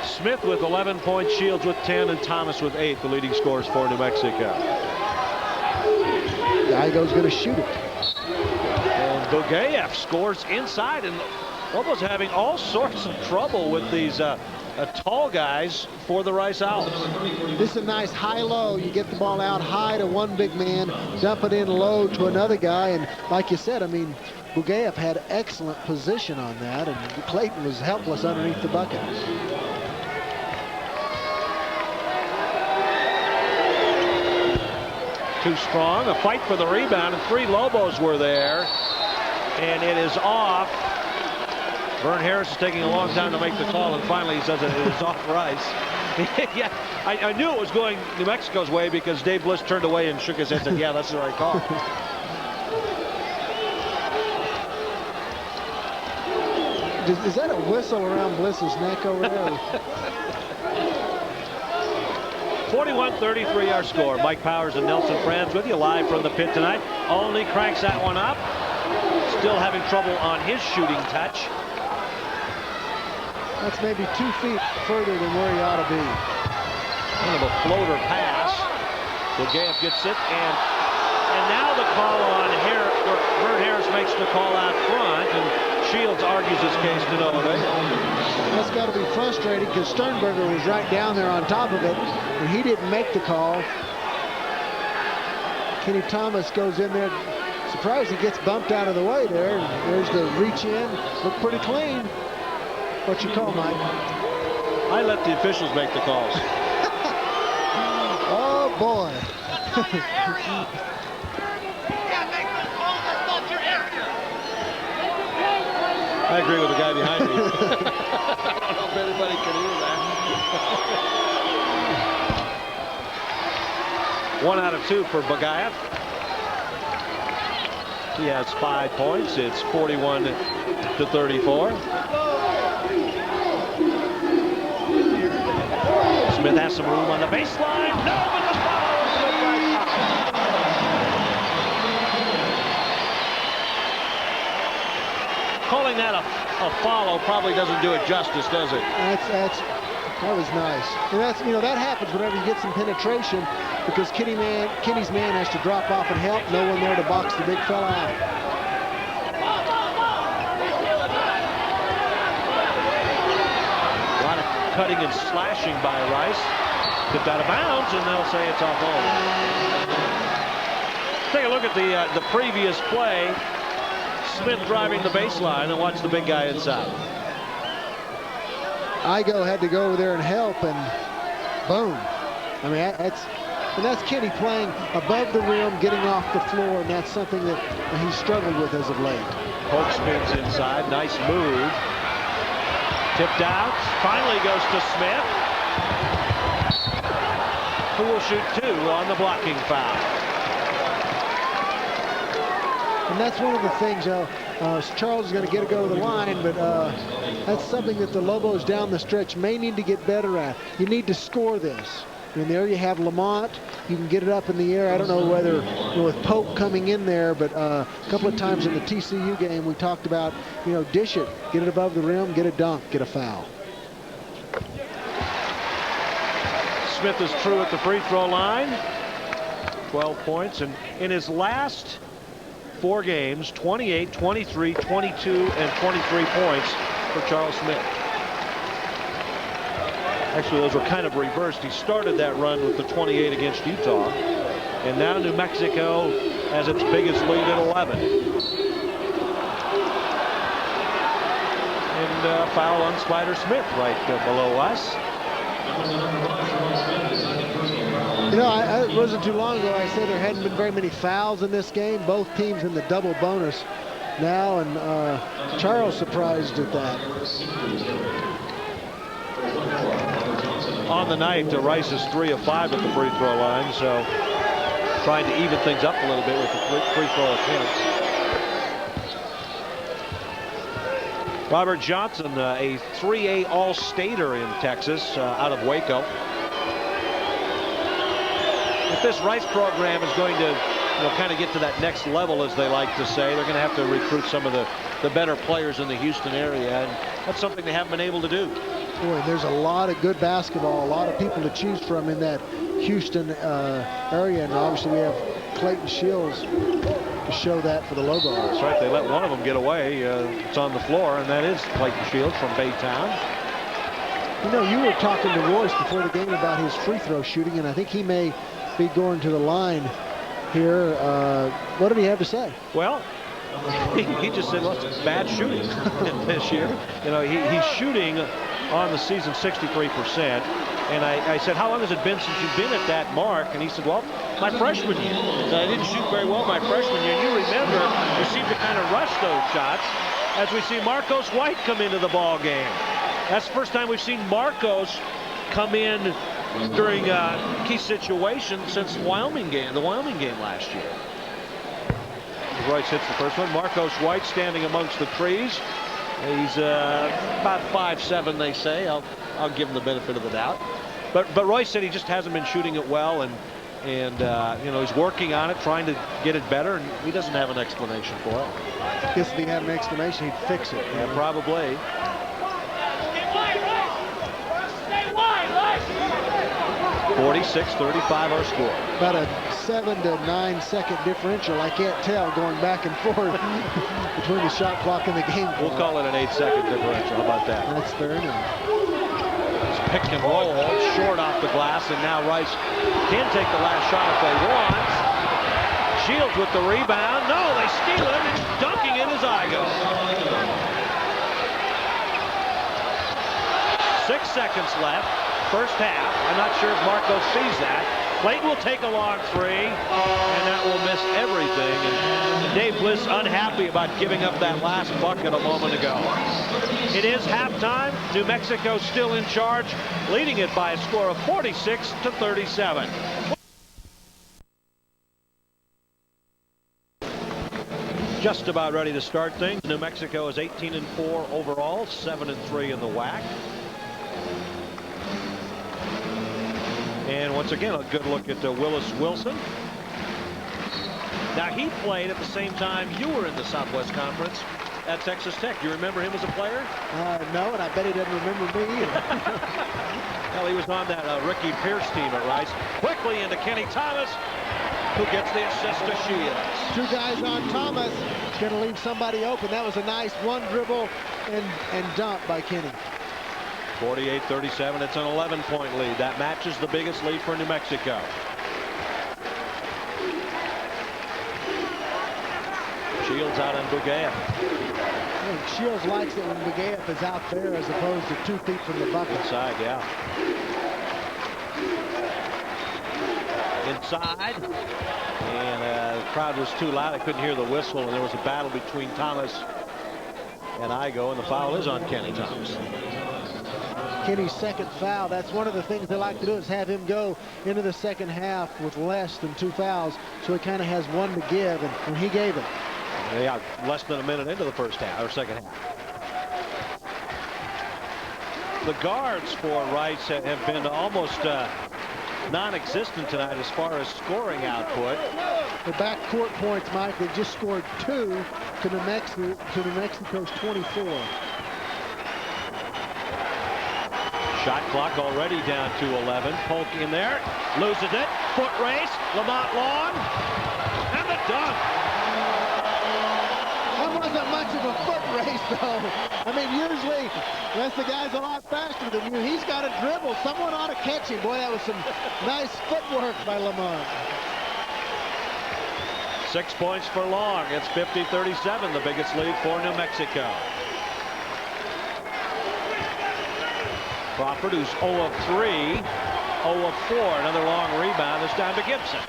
Smith with 11 points, Shields with 10, and Thomas with 8, the leading scorers for New Mexico. Igo's going to shoot it. And Bugayev scores inside, and Lobos having all sorts of trouble with these tall guys for the Rice Owls. This is a nice high-low. You get the ball out high to one big man, dump it in low to another guy, and like you said, I mean, Bugayev had excellent position on that, and Clayton was helpless underneath the bucket. Too strong, a fight for the rebound, and 3 Lobos were there. and it is off. Vern Harris is taking a long time to make the call, and finally he says it is off Rice. Yeah, I knew it was going New Mexico's way because Dave Bliss turned away and shook his head and said, yeah, that's the right call. Is that a whistle around Bliss's neck over there? 41-33 our score. Mike Powers and Nelson Franz with you live from the pit tonight. Only cranks that one up. Still having trouble on his shooting touch. That's maybe 2 feet further than where he ought to be. Kind of a floater pass. Bugaev gets it, and now the call on Vern Harris makes the call out front, and Shields argues his case to no avail. That's got to be frustrating because Sternberger was right down there on top of it, and he didn't make the call. Kenny Thomas goes in there. Surprised he gets bumped out of the way there. There's the reach in. Looked pretty clean. What you call, Mike? I let the officials make the calls. Oh, boy. I agree with the guy behind me. I don't know if anybody can hear that. 1 out of 2 for Bugaev. He has 5 points. It's 41-34. Smith has some room on the baseline. No, but the foul. Calling that a follow probably doesn't do it justice, does it? That was nice. And that's, you know, that happens whenever you get some penetration because Kenny's man has to drop off and help. No one there to box the big fella out. A lot of cutting and slashing by Rice. Tipped out of bounds, and they'll say it's off home. Take a look at the previous play. Smith driving the baseline, and watch the big guy inside. Igo had to go over there and help, and boom. I mean, that's Kenny playing above the rim, getting off the floor, and that's something that he's struggled with as of late. Polk spins inside, nice move. Tipped out, finally goes to Smith. Who will shoot 2 on the blocking foul. And that's one of the things, Charles is going to go to the line, but that's something that the Lobos down the stretch may need to get better at. You need to score this. And there you have Lamont. You can get it up in the air. I don't know whether with Pope coming in there, but a couple of times in the TCU game we talked about, you know, dish it, get it above the rim, get a dunk, get a foul. Smith is true at the free throw line. 12 points, and in his last 4 games, 28, 23, 22, and 23 points for Charles Smith. Actually, those were kind of reversed. He started that run with the 28 against Utah, and now New Mexico has its biggest lead at 11. And foul on Spider Smith right below us. You know, it wasn't too long ago I said there hadn't been very many fouls in this game. Both teams in the double bonus now, and Charles surprised at that. On the night, Rice is 3 of 5 at the free throw line, so trying to even things up a little bit with the free throw attempts. Robert Johnson, a 3A All-Stater in Texas, out of Waco. If this Rice program is going to, you know, kind of get to that next level, as they like to say, they're going to have to recruit some of the better players in the Houston area, and that's something they haven't been able to do. Boy, there's a lot of good basketball, a lot of people to choose from in that Houston area, and obviously we have Clayton Shields to show that for the Lobos. That's right. They let one of them get away. It's on the floor, and that is Clayton Shields from Baytown. You know, you were talking to Royce before the game about his free throw shooting, and I think he may be going to the line here. What did he have to say? Well, he just said, well, it's bad shooting this year. You know, he's shooting on the season 63%, And I said, how long has it been since you've been at that mark? And he said, well, my freshman year. I didn't shoot very well my freshman year. And you remember, we seem to kind of rush those shots as we see Marcos White come into the ball game. That's the first time we've seen Marcos come in during a key situation since the Wyoming game last year. Royce hits the first one. Marcos White standing amongst the trees. He's about 5'7", they say. I'll give him the benefit of the doubt. But Royce said he just hasn't been shooting it well, and you know, he's working on it, trying to get it better, and he doesn't have an explanation for it. I guess if he had an explanation, he'd fix it. Yeah, probably. 46-35 our score. About a 7 to 9 second differential. I can't tell going back and forth between the shot clock and the game clock. We'll call it an 8-second differential. How about that? That's fair enough. It's pick and roll, short off the glass, and now Rice can take the last shot if they want. Shields with the rebound. No, they steal it, and dunking it is Igo. 6 seconds left. First half. I'm not sure if Marco sees that. Clayton will take a long three, and that will miss everything. And Dave Bliss unhappy about giving up that last bucket a moment ago. It is halftime. New Mexico still in charge, leading it by a score of 46-37. Just about ready to start things. New Mexico is 18-4 overall, 7-3 in the WAC. And once again, a good look at Willis Wilson. Now, he played at the same time you were in the Southwest Conference at Texas Tech. You remember him as a player? No, and I bet he doesn't remember me either. Well, he was on that Ricky Pierce team at Rice. Quickly into Kenny Thomas, who gets the assist to Shields. 2 guys on Thomas. Going to leave somebody open. That was a nice one dribble and dump by Kenny. 48-37. It's an 11-point lead. That matches the biggest lead for New Mexico. Shields out on Bugaev. Shields likes it when Bugaev is out there as opposed to 2 feet from the bucket. Inside, yeah. Inside. And the crowd was too loud. I couldn't hear the whistle, and there was a battle between Thomas and Igo, and the foul is on Kenny Thomas. Kenny's second foul. That's one of the things they like to do, is have him go into the second half with less than 2 fouls, so he kind of has one to give, and he gave it. Yeah, less than a minute into the first half, or second half. The guards for Rice have been almost non-existent tonight as far as scoring output. The backcourt points, Mike, they just scored 2 to New Mexico's 24. Shot clock already down to 11. Polk in there, loses it. Foot race, Lamont Long, and the dunk. That wasn't much of a foot race, though. I mean, usually, unless the guy's a lot faster than you, he's got to dribble. Someone ought to catch him. Boy, that was some nice footwork by Lamont. 6 points for Long. It's 50-37, the biggest lead for New Mexico. Crawford, who's 0 of 3, 0 of 4. Another long rebound. This time to Gibson.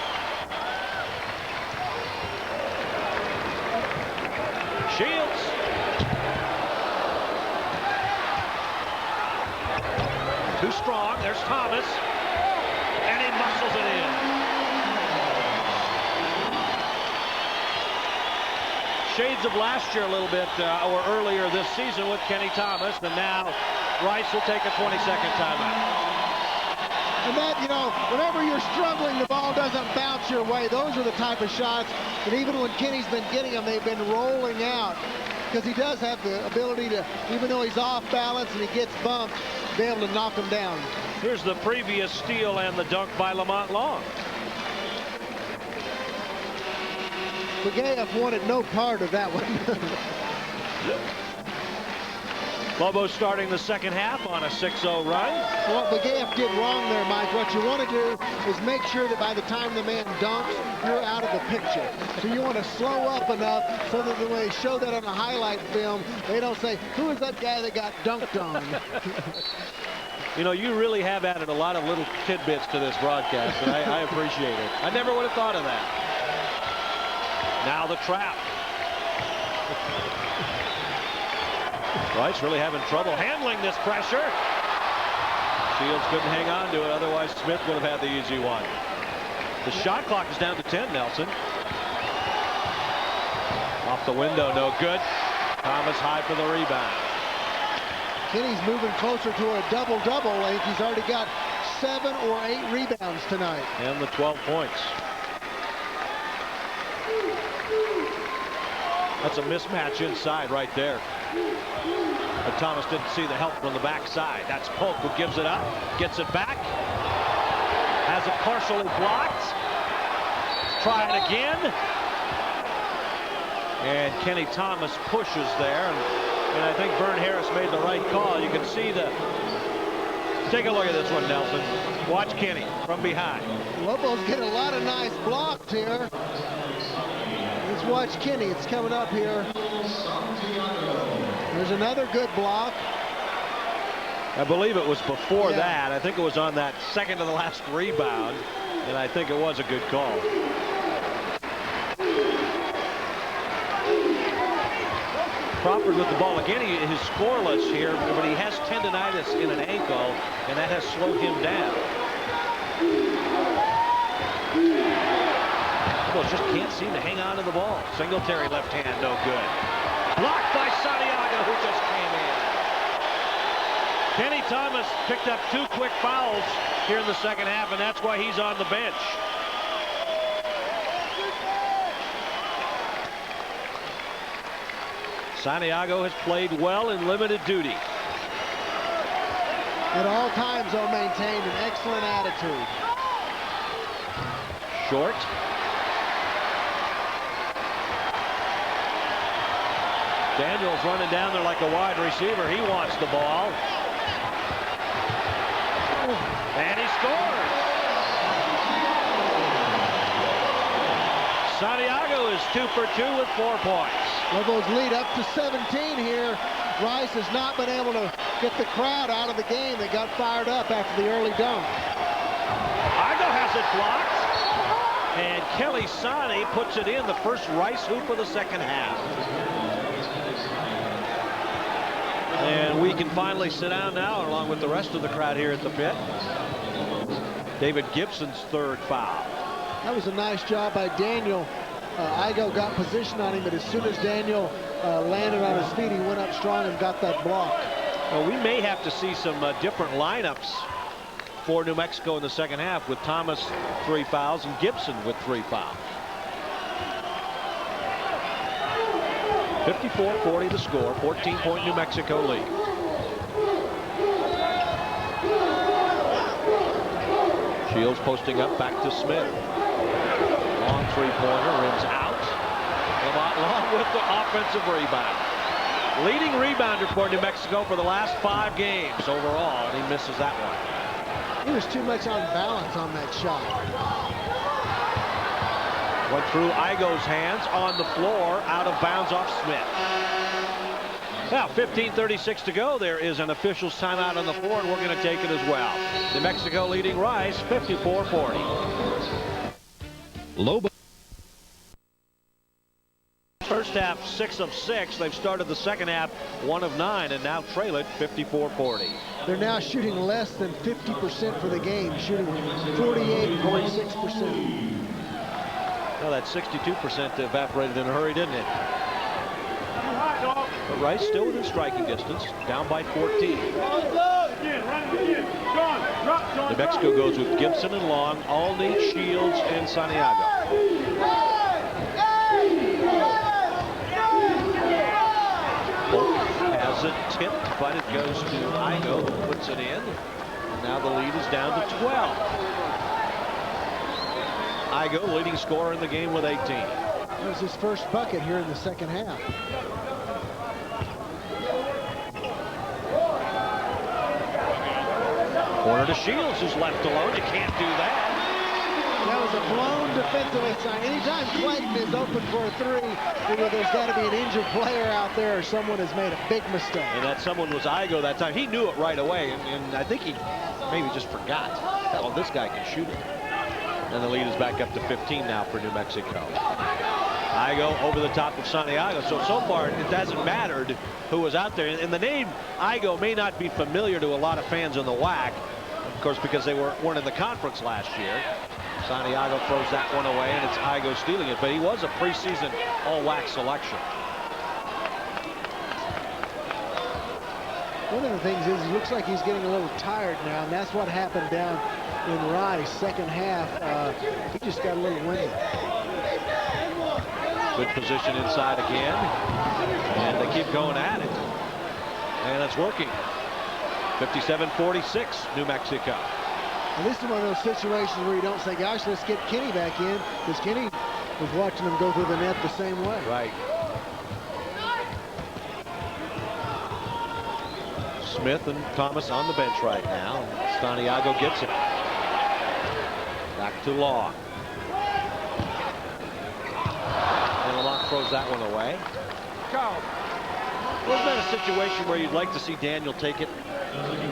Shields. Too strong. There's Thomas. And he muscles it in. Shades of last year a little bit, or earlier this season with Kenny Thomas. And now Rice will take a 20-second timeout. And that, you know, whenever you're struggling, the ball doesn't bounce your way. Those are the type of shots that even when Kenny's been getting them, they've been rolling out. Because he does have the ability to, even though he's off balance and he gets bumped, be able to knock them down. Here's the previous steal and the dunk by Lamont Long. Bugaev wanted no part of that one. Lobos starting the second half on a 6-0 run. What Bugaev did wrong there, Mike, what you want to do is make sure that by the time the man dunks, you're out of the picture. So you want to slow up enough so that when they show that on a highlight film, they don't say, who is that guy that got dunked on? You know, you really have added a lot of little tidbits to this broadcast, and I appreciate it. I never would have thought of that. Now the trap. Rice really having trouble handling this pressure. Shields couldn't hang on to it, otherwise Smith would have had the easy one. The shot clock is down to 10, Nelson. Off the window, no good. Thomas high for the rebound. Kenny's moving closer to a double-double. I think he's already got 7 or 8 rebounds tonight. And the 12 points. That's a mismatch inside right there. But Thomas didn't see the help from the backside. That's Polk who gives it up, gets it back, has it partially blocked. Try it again. And Kenny Thomas pushes there, and I think Vern Harris made the right call. You can see the. Take a look at this one, Nelson. Watch Kenny from behind. Lobos get a lot of nice blocks here. Let's watch Kenny. It's coming up here. There's another good block. I believe it was before that. I think it was on that second to the last rebound, and I think it was a good call. Crawford with the ball again. He is scoreless here, but he has tendonitis in an ankle, and that has slowed him down. Lobos just can't seem to hang on to the ball. Singletary left hand, no good. Blocked by Santiago, who just came in. Kenny Thomas picked up 2 quick fouls here in the second half, and that's why he's on the bench. Santiago has played well in limited duty. At all times, though, maintained an excellent attitude. Short. Daniels running down there like a wide receiver. He wants the ball. And he scores. Santiago is 2 for 2 with 4 points. Lobos lead up to 17 here. Rice has not been able to get the crowd out of the game. They got fired up after the early dunk. Igo has it blocked. And Kelly Sani puts it in, the first Rice hoop of the second half. And we can finally sit down now along with the rest of the crowd here at the pit. David Gibson's 3rd foul. That was a nice job by Daniel. Igo got position on him, but as soon as Daniel landed on his feet, he went up strong and got that block. Well, we may have to see some different lineups for New Mexico in the second half, with Thomas 3 fouls and Gibson with 3 fouls. 54-40 the score, 14-point New Mexico lead. Shields posting up, back to Smith. Long 3-pointer, rims out. Lamont Long with the offensive rebound. Leading rebounder for New Mexico for the last 5 games overall, and he misses that one. He was too much on balance on that shot. Went through Igo's hands on the floor, out of bounds off Smith. Now 15:36 to go. There is an official's timeout on the floor, and we're going to take it as well. New Mexico leading Rice 54-40. Lobos. First half 6 of 6. They've started the second half 1 of 9, and now trail it 54-40. They're now shooting less than 50% for the game, shooting 48.6%. Well, that 62% evaporated in a hurry, didn't it? But Rice still within striking distance, down by 14. New Mexico goes with Gibson and Long, Alney, Shields, and Santiago. Polk has it tipped, but it goes to Igo, who puts it in. And now the lead is down to 12. Igo, leading scorer in the game with 18. That was his first bucket here in the second half. Corner to Shields, who's left alone. You can't do that. That was a blown defensive assign. Anytime Clayton is open for a three, there's got to be an injured player out there or someone has made a big mistake. And that someone was Igo that time. He knew it right away, and I think he maybe just forgot. Oh, this guy can shoot it. And the lead is back up to 15 now for New Mexico. Igo over the top of Santiago. So far, it hasn't mattered who was out there. And the name Igo may not be familiar to a lot of fans in the WAC, of course, because they weren't in the conference last year. Santiago throws that one away, and it's Igo stealing it. But he was a preseason all-WAC selection. One of the things is, it looks like he's getting a little tired now, and that's what happened down in Rice. Second half, he just got a little winded. Good position inside again, and they keep going at it, and it's working. 57-46, New Mexico. And this is one of those situations where you don't say, gosh, let's get Kenny back in, because Kenny was watching him go through the net the same way. Right. Smith and Thomas on the bench right now. Santiago gets it. Back to Law. And Lamont throws that one away. Wasn't that a situation where you'd like to see Daniel take it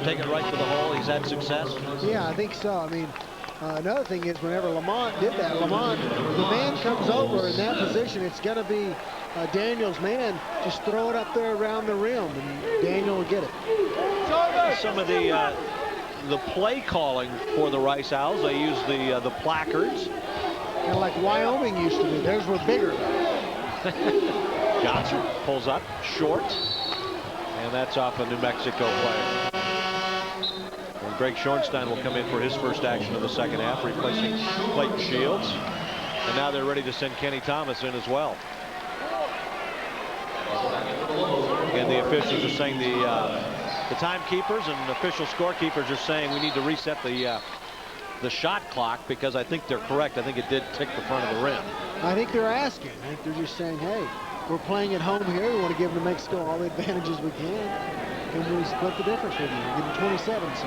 right to the hole? He's had success. Yeah, I think so. I mean, another thing is, whenever Lamont did that, the man comes over in that position, it's going to be Daniel's man. Just throw it up there around the rim, and Daniel will get it. Some of the play calling for the Rice Owls, they use the placards. Kind of like Wyoming used to be. Theirs were bigger. Johnson pulls up short, and that's off a New Mexico player. And Greg Schornstein will come in for his first action of the second half, replacing Clayton Shields. And now they're ready to send Kenny Thomas in as well. Again, the officials are saying the timekeepers and official scorekeepers are saying we need to reset the shot clock, because I think they're correct. I think it did tick the front of the rim. I think they're asking. I think they're just saying, hey, we're playing at home here. We want to give New Mexico all the advantages we can. Can we split the difference with you? Give them 27 seconds.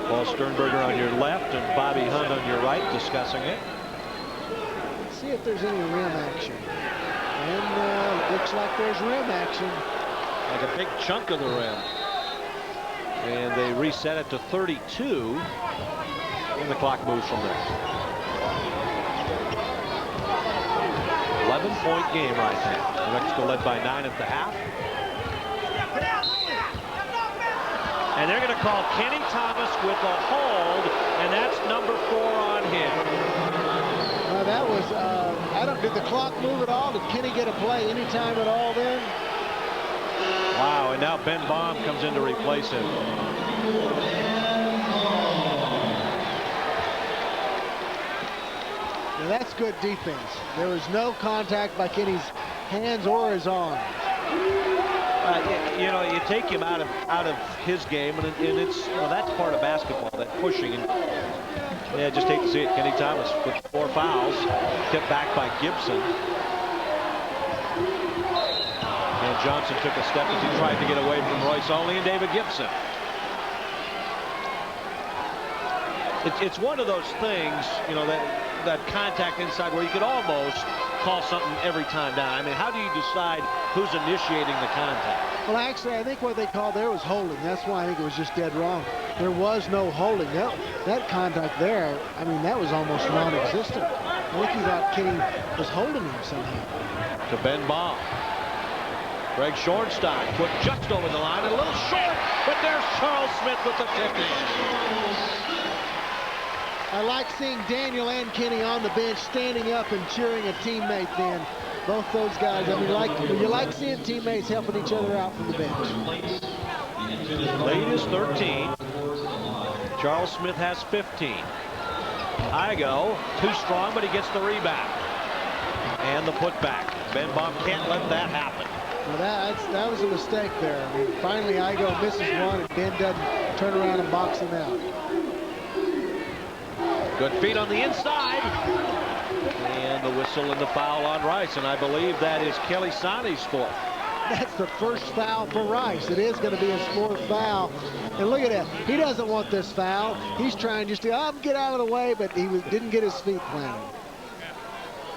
Paul Sternberger on your left and Bobby Hunt on your right discussing it. Let's see if there's any rim action. And looks like there's rim action. Like a big chunk of the rim. And they reset it to 32. And the clock moves from there. 11-point game right now. New Mexico led by 9 at the half. And they're going to call Kenny Thomas with a hold, and that's number 4 on him. That was, did the clock move at all? Did Kenny get a play anytime at all then? Wow, and now Ben Baum comes in to replace him. Now that's good defense. There was no contact by Kenny's hands or his arms. You know, you take him out of his game, and it's, you know, that's part of basketball, that pushing. And yeah, just hate to see it. Kenny Thomas with 4 fouls, kept back by Gibson. And Johnson took a step as he tried to get away from Royce Olney and David Gibson. It's one of those things, you know, that contact inside where you could almost call something every time down. I mean, how do you decide who's initiating the contact? Well, actually, I think what they called there was holding. That's why I think it was just dead wrong. There was no holding. That contact there, I mean, that was almost non-existent. I think he thought Kenny was holding him somehow. To Ben Baum. Greg Schornstein put just over the line, a little short, but there's Charles Smith with the tip-in. I like seeing Daniel and Kenny on the bench standing up and cheering a teammate then. Both those guys, I mean, you like seeing teammates helping each other out from the bench. Lead is 13. Charles Smith has 15. Igo, too strong, but he gets the rebound. And the putback. Ben Baum can't let that happen. Well, that was a mistake there. I mean, finally Igo misses one and Ben doesn't turn around and box him out. Good feet on the inside. And the whistle and the foul on Rice. And I believe that is Kelly Sani's fourth. That's the first foul for Rice. It is going to be his 4th foul. And look at that. He doesn't want this foul. He's trying just to get out of the way, but he didn't get his feet planted.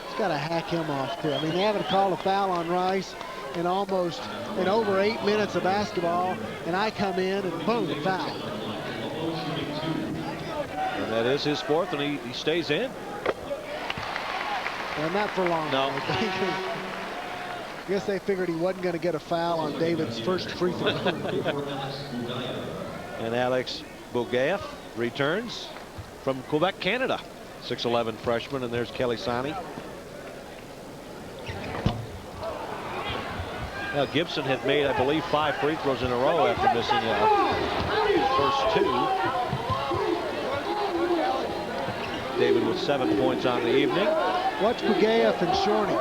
He's got to hack him off, too. I mean, they haven't called a foul on Rice in over 8 minutes of basketball, and I come in and boom, foul. And that is his 4th, and he stays in. Well, not for long. No. I guess they figured he wasn't going to get a foul on David's first free throw. And Alex Bogaev returns from Quebec, Canada. 6'11" freshman, and there's Kelly Sani. Now Gibson had made, I believe, 5 free throws in a row after missing his first 2. David with 7 points on the evening. Watch Bogaev and Shorty.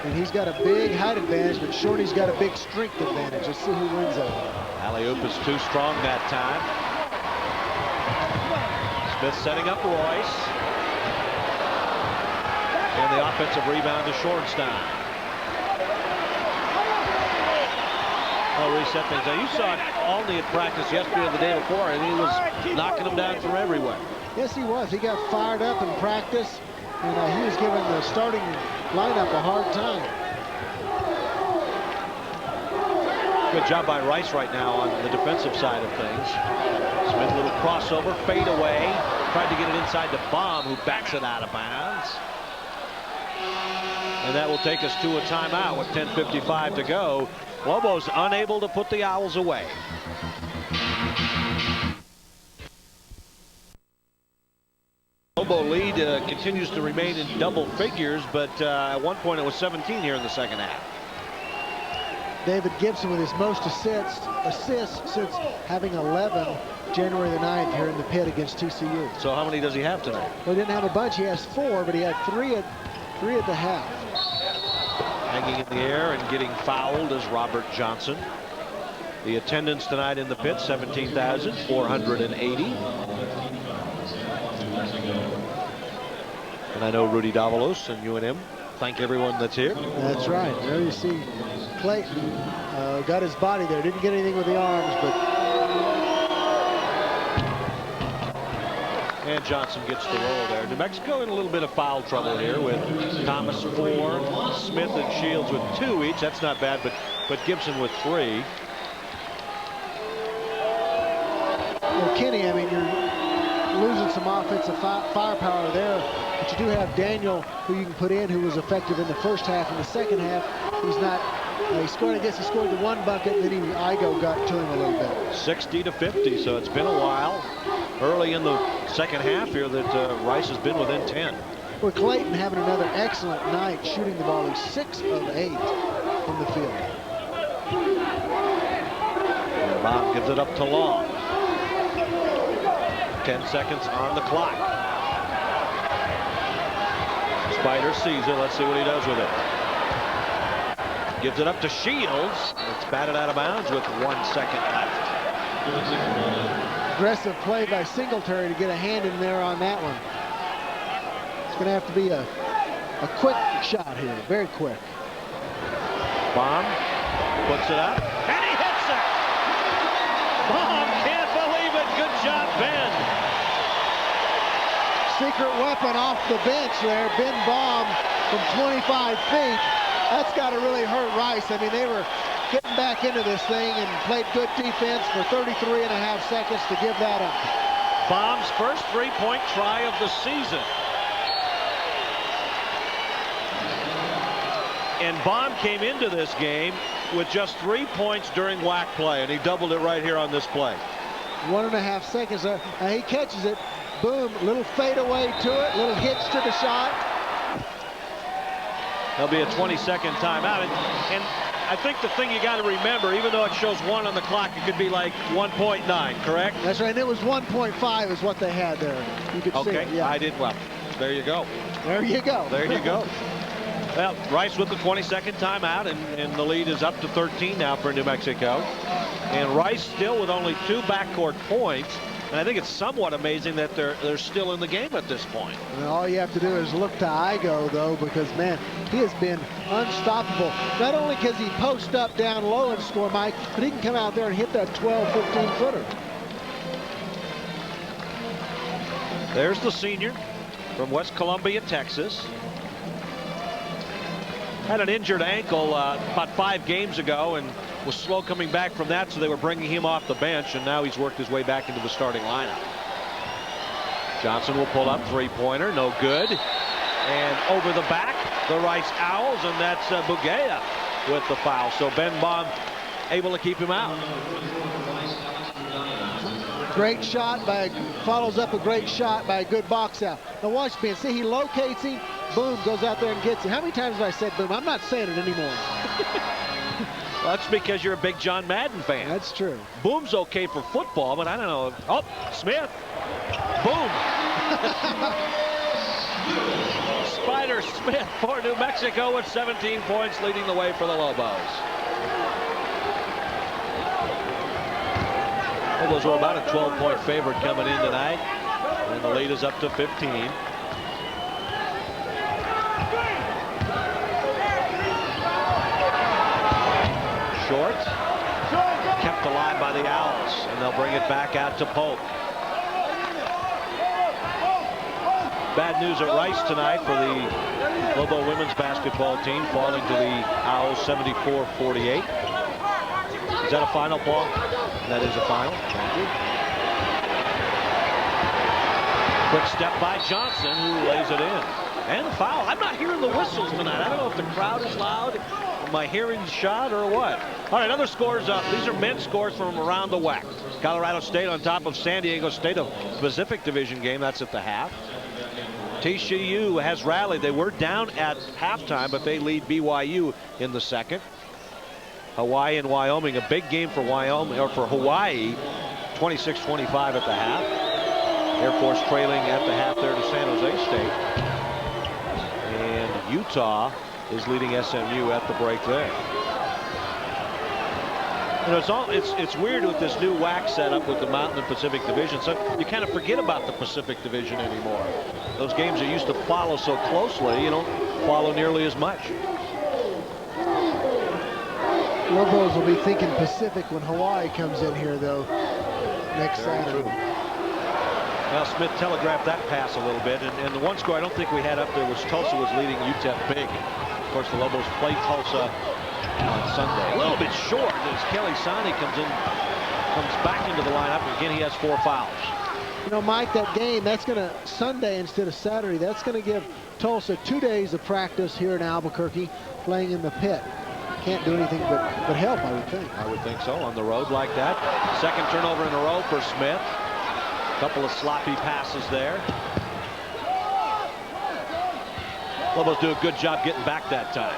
And he's got a big height advantage, but Shorty's got a big strength advantage. Let's see who wins that. Alley-oop is too strong that time. Smith setting up Royce. And the offensive rebound to Shortstein. Reset things. Now you saw Alney at practice yesterday or the day before, and he was knocking them down from everywhere. Yes, he was. He got fired up in practice, and he was giving the starting lineup a hard time. Good job by Rice right now on the defensive side of things. Smith, little crossover, fade away. Tried to get it inside to Baum, who backs it out of bounds. And that will take us to a timeout with 10:55 to go. Lobos unable to put the Owls away. Lobo lead continues to remain in double figures, but at one point it was 17 here in the second half. David Gibson with his most assists since having 11 January the 9th here in the pit against TCU. So how many does he have tonight? Well, he didn't have a bunch. He has 4, but he had 3 at the half. Hanging in the air and getting fouled is Robert Johnson. The attendance tonight in the pit, 17,480. And I know Rudy Davalos and UNM thank everyone that's here. That's right. There you see Clayton got his body there. Didn't get anything with the arms, but. And Johnson gets the roll there. New Mexico in a little bit of foul trouble here with Thomas 4, Smith and Shields with 2 each. That's not bad, but Gibson with 3. Well, Kenny, I mean, you're losing some offensive firepower there, but you do have Daniel, who you can put in, who was effective in the first half. In the second half, he's not. He scored. I guess he scored the 1 bucket, and then Igo got to him a little bit. 60-50, so it's been a while. Early in the second half here that Rice has been within 10. Well, Clayton having another excellent night shooting the ball. He's 6 of 8 from the field. And Bob gives it up to Long. 10 seconds on the clock. Spider sees it. Let's see what he does with it. Gives it up to Shields. It's batted out of bounds with 1 second left. Aggressive play by Singletary to get a hand in there on that one. It's going to have to be a quick shot here, very quick. Baum puts it up, and he hits it! Baum can't believe it. Good job, Ben. Secret weapon off the bench there, Ben Baum from 25 feet. That's got to really hurt Rice. I mean, they were getting back into this thing and played good defense for 33.5 seconds to give that up. Baum's first 3-point try of the season. And Baum came into this game with just 3 points during WAC play, and he doubled it right here on this play. 1.5 seconds there. Now he catches it. Boom, little fadeaway to it, little hitch to the shot. There'll be a 20-second timeout. And I think the thing you got to remember, even though it shows 1 on the clock, it could be like 1.9, correct? That's right. And it was 1.5 is what they had there. You could see it, yeah. I did well. There you go. There you go. There you go. Well, Rice with the 20-second timeout, and the lead is up to 13 now for New Mexico. And Rice still with only 2 backcourt points. And I think it's somewhat amazing that they're still in the game at this point. And all you have to do is look to Igo, though, because, man, he has been unstoppable. Not only can he post up down low and score, Mike, but he can come out there and hit that 12, 15-footer. There's the senior from West Columbia, Texas. Had an injured ankle about 5 games ago and was slow coming back from that, so they were bringing him off the bench, and now he's worked his way back into the starting lineup. Johnson will pull up, 3-pointer, no good. And over the back, the Rice Owls, and that's Bugea with the foul. So Ben Baum able to keep him out. Great shot follows up a great shot by a good box out. Now watch Ben, see, he locates him, boom, goes out there and gets him. How many times have I said boom? I'm not saying it anymore. Well, that's because you're a big John Madden fan. That's true. Boom's okay for football, but I don't know. Oh, Smith. Boom. Spider Smith for New Mexico with 17 points, leading the way for the Lobos. Lobos were about a 12-point favorite coming in tonight, and the lead is up to 15. Short, kept alive by the Owls, and they'll bring it back out to Polk. Bad news at Rice tonight for the Lobo women's basketball team, falling to the Owls 74-48. Is that a final, Paul? That is a final. Thank you. Quick step by Johnson, who lays it in. And foul. I'm not hearing the whistles tonight. I don't know if the crowd is loud, my hearing shot, or what. All right, other scores up. These are men's scores from around the WAC. Colorado State on top of San Diego State, a Pacific Division game. That's at the half. TCU has rallied. They were down at halftime, but they lead BYU in the second. Hawaii and Wyoming, a big game for Wyoming, or for Hawaii, 26-25 at the half. Air Force trailing at the half there to San Jose State. And Utah is leading SMU at the break there. You know, it's weird with this new WAC setup with the Mountain and Pacific Division. So you kind of forget about the Pacific Division anymore. Those games that used to follow so closely, you don't follow nearly as much. Lobos will be thinking Pacific when Hawaii comes in here, though, next Saturday. True. Well, Smith telegraphed that pass a little bit, and the one score I don't think we had up there was Tulsa was leading UTEP big. Of course, the Lobos play Tulsa on Sunday. A little bit short as Kelly Sani comes back into the lineup. Again, he has 4 fouls. You know, Mike, that game, that's going to, Sunday instead of Saturday, that's going to give Tulsa 2 days of practice here in Albuquerque, playing in the pit. Can't do anything but help, I would think. I would think so, on the road like that. Second turnover in a row for Smith. A couple of sloppy passes there. Lobos do a good job getting back that time.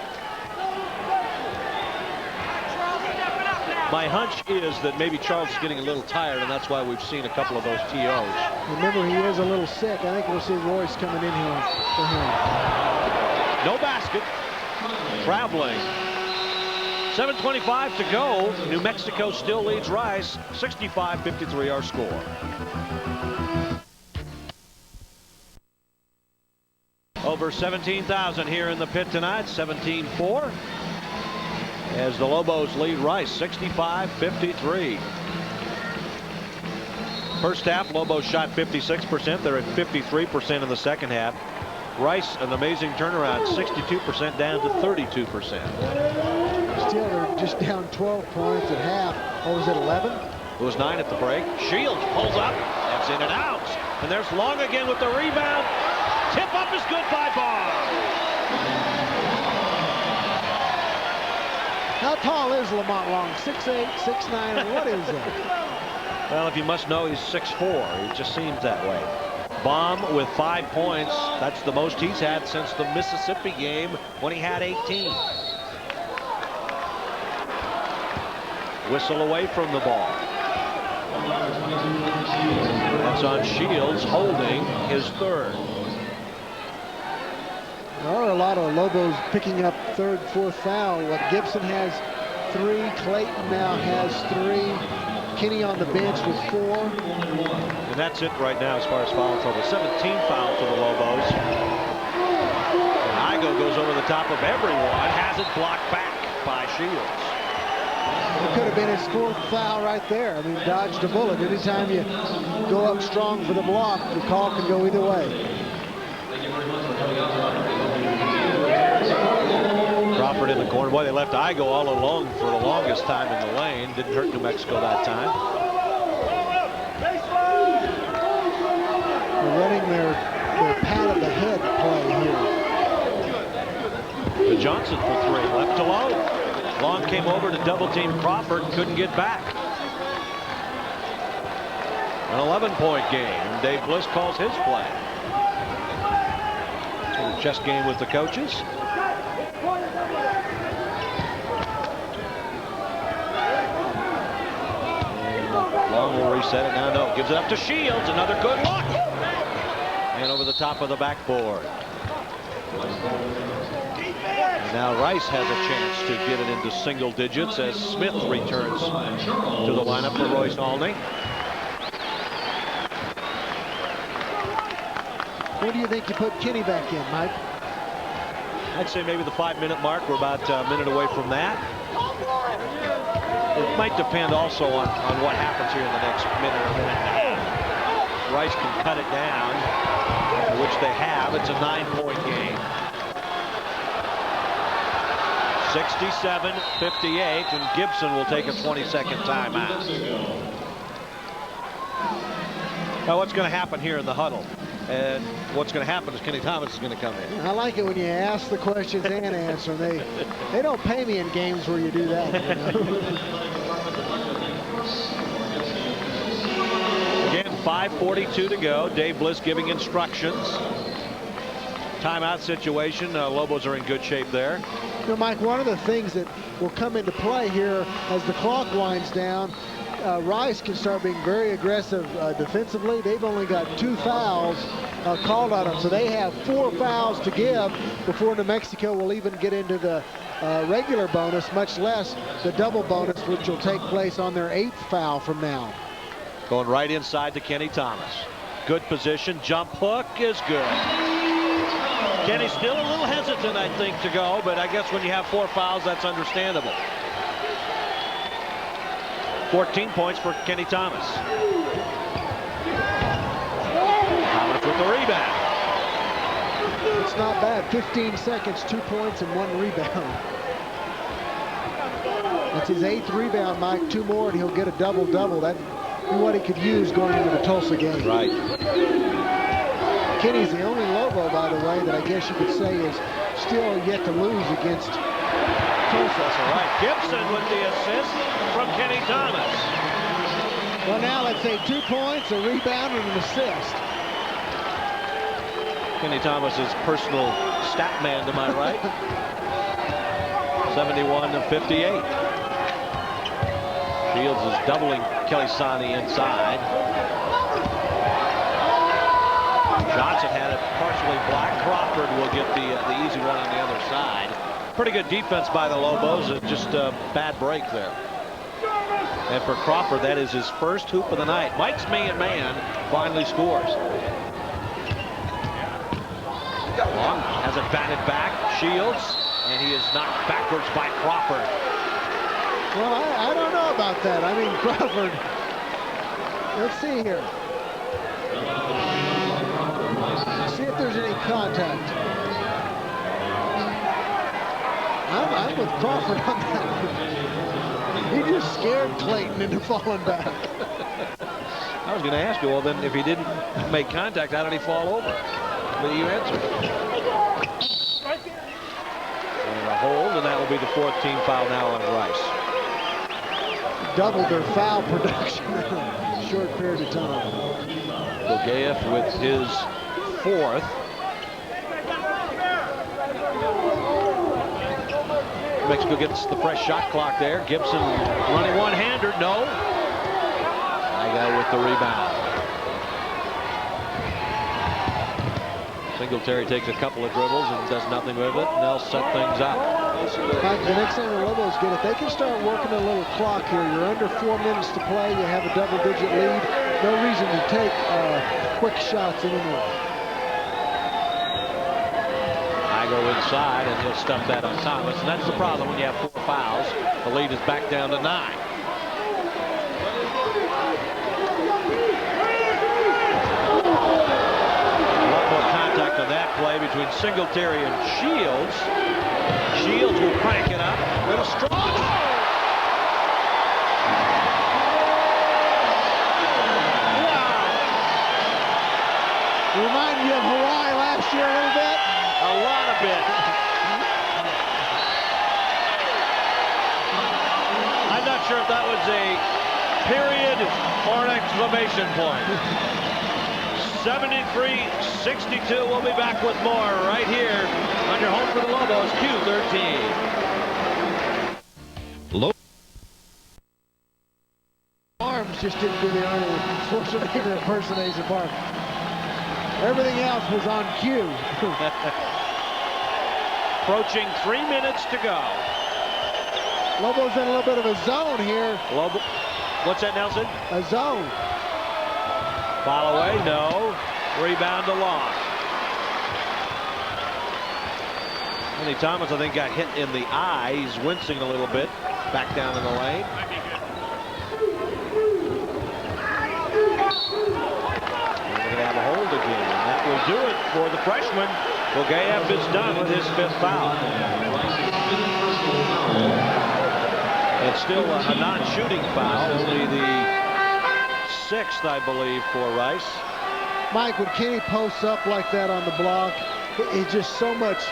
My hunch is that maybe Charles is getting a little tired, and that's why we've seen a couple of those TOs. Remember, he is a little sick. I think we'll see Royce coming in here for him. No basket. Traveling. 7:25 to go. New Mexico still leads Rice. 65-53 our score. Over 17,000 here in the pit tonight. 17-4. As the Lobos lead Rice 65-53. First half, Lobos shot 56%. They're at 53% in the second half. Rice, an amazing turnaround, 62% down to 32%. Still, they're just down 12 points at half. What was it, 11? It was 9 at the break. Shields pulls up. That's in and out. And there's Long again with the rebound. Tip up is good by Baum. How tall is Lamont Long? 6'8", 6'9", what is that? Well, if you must know, he's 6'4". It just seems that way. Baum with 5 points. That's the most he's had since the Mississippi game when he had 18. Whistle away from the ball. That's on Shields, holding his third. There are a lot of Lobos picking up third, fourth foul. What Gibson has 3, Clayton now has 3. Kenny on the bench with 4. And that's it right now as far as foul trouble. 17 fouls for the Lobos. And Igo goes over the top of everyone. Has it blocked back by Shields. It could have been his 4th foul right there. I mean, dodged a bullet. Anytime you go up strong for the block, the call can go either way. Crawford in the corner. Boy, they left Igo all alone for the longest time in the lane. Didn't hurt New Mexico that time. They're running their pat of the head play here. The Johnson for 3, left alone. Long came over to double team Crawford, couldn't get back. An 11-point game, and Dave Bliss calls his play. A chess game with the coaches. Long will reset it now. No, gives it up to Shields. Another good look. And over the top of the backboard. And now Rice has a chance to get it into single digits as Smith returns to the lineup for Royce Alney. When do you think you put Kenny back in, Mike? I'd say maybe the 5-minute mark. We're about a minute away from that. It might depend also on what happens here in the next minute or minute and a half. Rice can cut it down, which they have. It's a 9-point game. 67-58, and Gibson will take a 20-second timeout. Now, what's going to happen here in the huddle? And what's going to happen is Kenny Thomas is going to come in. I like it when you ask the questions and answer them. They don't pay me in games where you do that. You know? Again, 5:42 to go. Dave Bliss giving instructions. Timeout situation. Lobos are in good shape there. You know, Mike, one of the things that will come into play here as the clock winds down, Rice can start being very aggressive defensively. They've only got 2 fouls called on them, so they have 4 fouls to give before New Mexico will even get into the regular bonus, much less the double bonus, which will take place on their 8th foul from now. Going right inside to Kenny Thomas. Good position. Jump hook is good. Kenny's still a little hesitant, I think, to go, but I guess when you have 4 fouls, that's understandable. 14 points for Kenny Thomas. Thomas with the rebound. It's not bad. 15 seconds, 2 points, and 1 rebound. That's his 8th rebound, Mike. 2 more, and he'll get a double-double. That'd be what he could use going into the Tulsa game. Right. Kenny's the only Lobo, by the way, that I guess you could say is still yet to lose against Tulsa. That's all right. Gibson with the assist from Kenny Thomas. Well, now let's say 2 points, a rebound, and an assist. Kenny Thomas's personal stat man, to my right. 71-58. Shields is doubling Kelly Sani inside. Johnson had it partially blocked. Crawford will get the easy one on the other side. Pretty good defense by the Lobos. Just a bad break there. And for Crawford, that is his first hoop of the night. Mike's man finally scores. Long has it batted back. Shields, and he is knocked backwards by Crawford. Well, I don't know about that. I mean, Crawford. Let's see here. See if there's any contact. I'm with Crawford on that one. He just scared Clayton into falling back. I was going to ask you, well, then if he didn't make contact, how did he fall over? But you answered. And a hold, and that will be the 4th team foul now on Rice. Doubled their foul production in a short period of time. Bogaev with his 4th. Mexico gets the fresh shot clock there. Gibson running one-hander. No. Igo with the rebound. Singletary takes a couple of dribbles and does nothing with it, and they'll set things up. Mike, the next thing the Lobos get, if they can start working a little clock here, you're under 4 minutes to play, you have a double-digit lead, no reason to take quick shots anymore. I go inside, and he'll stuff that on Thomas, and that's the problem when you have 4 fouls. The lead is back down to 9. On that play between Singletary and Shields. Shields will crank it up with a strong. Wow! Remind you of Hawaii last year a little bit? A lot of bit. I'm not sure if that was a period or an exclamation point. 73-62. We'll be back with more right here on your home for the Lobos, Q13. Arms just didn't do the honor. Schwarzenegger impersonation mark. Everything else was on cue. Approaching 3 minutes to go. Lobos in a little bit of a zone here. What's that, Nelson? A zone. Foul away, no. Rebound to Long. Kenny Thomas, I think, got hit in the eye. He's wincing a little bit. Back down in the lane. And we're going to have a hold again. And that will do it for the freshman. Bogayev is done with his 5th foul. It's still a non-shooting foul. Only the 6th, I believe, for Rice. Mike, when Kenny posts up like that on the block, it's just so much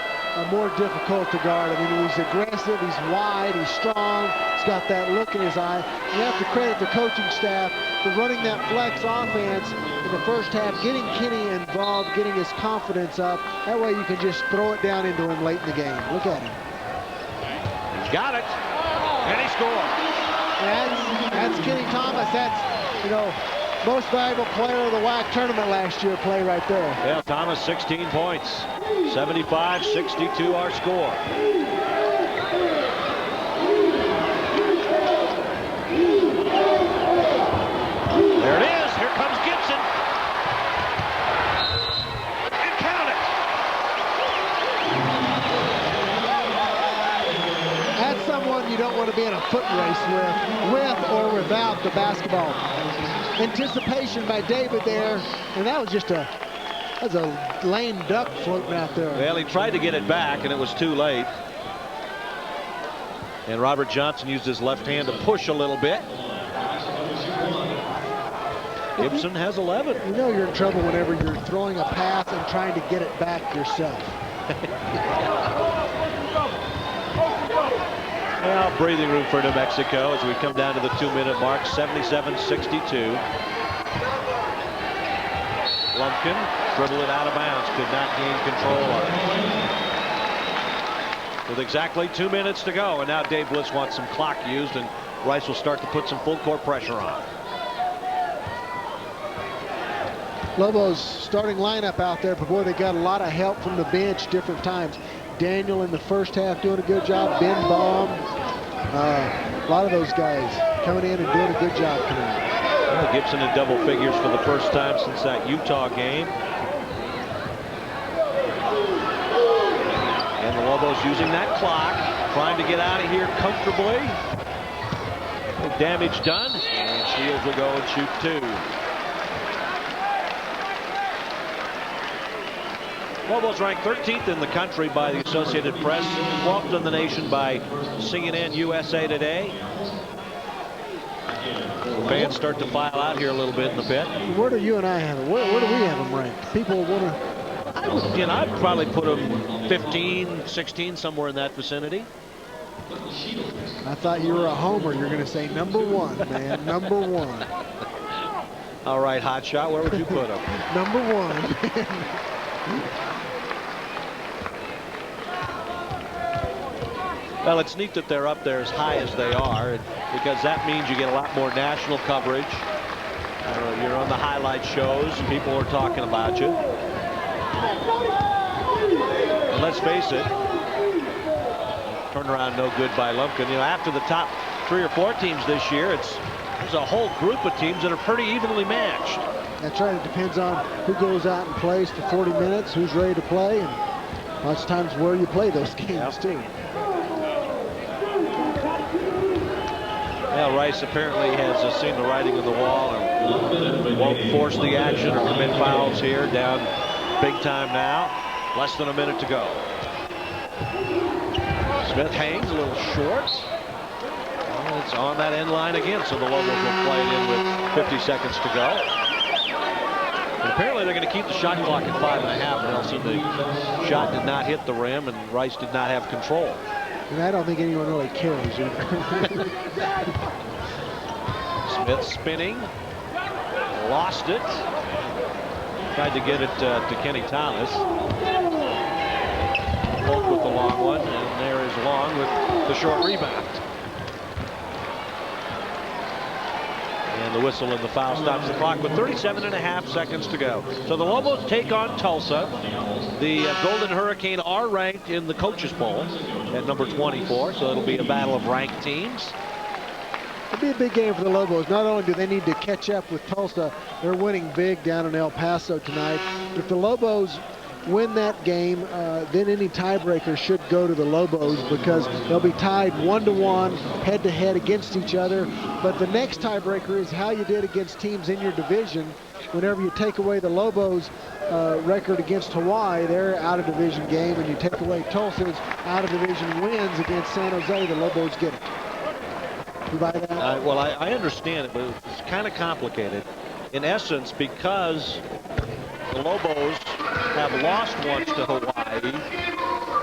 more difficult to guard. I mean, he's aggressive, he's wide, he's strong, he's got that look in his eye. You have to credit the coaching staff for running that flex offense in the first half, getting Kenny involved, getting his confidence up. That way you can just throw it down into him late in the game. Look at him. He's got it, and he scored. That's Kenny Thomas. That's, you know, most valuable player of the WAC tournament last year play right there. Yeah, Thomas, 16 points. 75-62 our score. There it is. Here comes Gibson. And count it. That's someone you don't want to be in a foot race with or without the basketball. Anticipation by David there, and that was just a lame duck floating out there. Well, he tried to get it back, and it was too late. And Robert Johnson used his left hand to push a little bit. Gibson has 11. You know you're in trouble whenever you're throwing a pass and trying to get it back yourself. Well, breathing room for New Mexico as we come down to the 2-minute mark, 77-62. Lumpkin dribbled it out of bounds, could not gain control of it. With exactly 2 minutes to go, and now Dave Bliss wants some clock used, and Rice will start to put some full court pressure on. Lobos starting lineup out there, but boy, they got a lot of help from the bench different times. Daniel in the first half doing a good job. Ben Baum, a lot of those guys coming in and doing a good job tonight. Well, Gibson in double figures for the first time since that Utah game. And the Lobos using that clock, trying to get out of here comfortably. No damage done, and Shields will go and shoot 2. Lobos ranked 13th in the country by the Associated Press, 12th in the nation by CNN USA Today. The fans start to file out here a little bit in the pit. Where do you and I have it? Where do we have them ranked? People want to... I'd probably put them 15, 16, somewhere in that vicinity. I thought you were a homer. You're going to say number 1, man. Number 1. All right, hot shot. Where would you put them? Number 1. Well, it's neat that they're up there as high as they are, because that means you get a lot more national coverage. You're on the highlight shows. People are talking about you. let's face it, turnaround no good by Lumpkin. You know, after the top 3 or 4 teams this year, there's a whole group of teams that are pretty evenly matched. That's right. It depends on who goes out and plays for 40 minutes, who's ready to play, and lots of times where you play those games too. Well, Rice apparently has seen the writing on the wall and won't force the action or commit fouls here. Down big time now. Less than a minute to go. Smith hangs a little short. Well, it's on that end line again, so the Lobos will play it in with 50 seconds to go. And apparently they're going to keep the shot clock at 5.5, Nelson. The shot did not hit the rim, and Rice did not have control. And I don't think anyone really cares either. Smith spinning. Lost it. Tried to get it to Kenny Thomas. Holt with the long one, and there is Long with the short rebound. And the whistle and the foul stops the clock with 37.5 seconds to go. So the Lobos take on Tulsa. The Golden Hurricane are ranked in the coaches poll at number 24, so it'll be a battle of ranked teams. It'll be a big game for the Lobos. Not only do they need to catch up with Tulsa, they're winning big down in El Paso tonight. But if the Lobos win that game, then any tiebreaker should go to the Lobos because they'll be tied 1-1 head-to-head against each other. But the next tiebreaker is how you did against teams in your division. Whenever you take away the Lobos record against Hawaii, their out-of-division game, and you take away Tulsa's out-of-division wins against San Jose, the Lobos get it. You buy that? Well, I understand it, but it's kind of complicated. In essence, because the Lobos have lost once to Hawaii,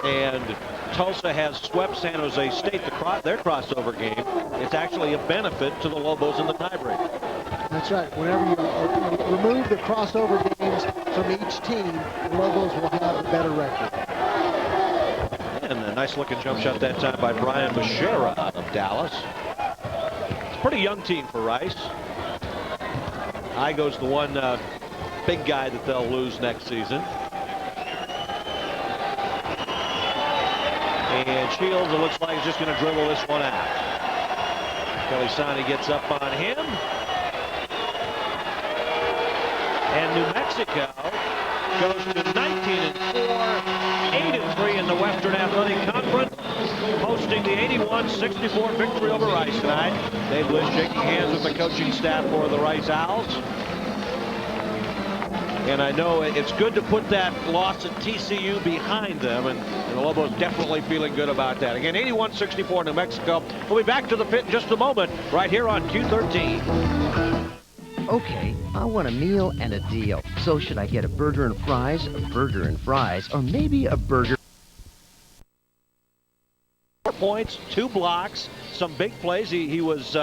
and Tulsa has swept San Jose State, their crossover game. It's actually a benefit to the Lobos in the tiebreaker. That's right. Whenever you remove the crossover games from each team, the Lobos will have a better record. And a nice-looking jump shot that time by Brian Bashera out of Dallas. It's a pretty young team for Rice. Igo's the one big guy that they'll lose next season. And Shields, it looks like, is just going to dribble this one out. Kelly Sani gets up on him. And New Mexico goes to 19-4, 8-3 in the Western Athletic Conference, hosting the 81-64 victory over Rice tonight. Dave Bliss shaking hands with the coaching staff for the Rice Owls. And I know it's good to put that loss at TCU behind them, and the Lobos definitely feeling good about that. Again, 81-64 New Mexico. We'll be back to the pit in just a moment, right here on Q13. Okay, I want a meal and a deal. So should I get a burger and fries, or maybe a burger? 4 points, 2 blocks, some big plays. He was,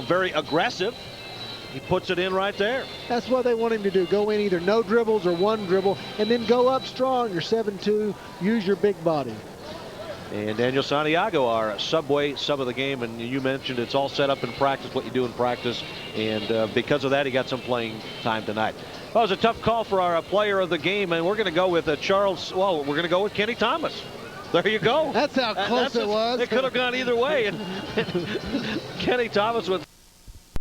very aggressive. He puts it in right there. That's what they want him to do. Go in either no dribbles or one dribble, and then go up strong. You're 7-2. Use your big body. And Daniel Santiago, our Subway sub of the game, and you mentioned it's all set up in practice, what you do in practice, and because of that, he got some playing time tonight. Well, it was a tough call for our player of the game, and we're going to go with we're going to go with Kenny Thomas. There you go. That's how close it was. It could have gone either way. And Kenny Thomas with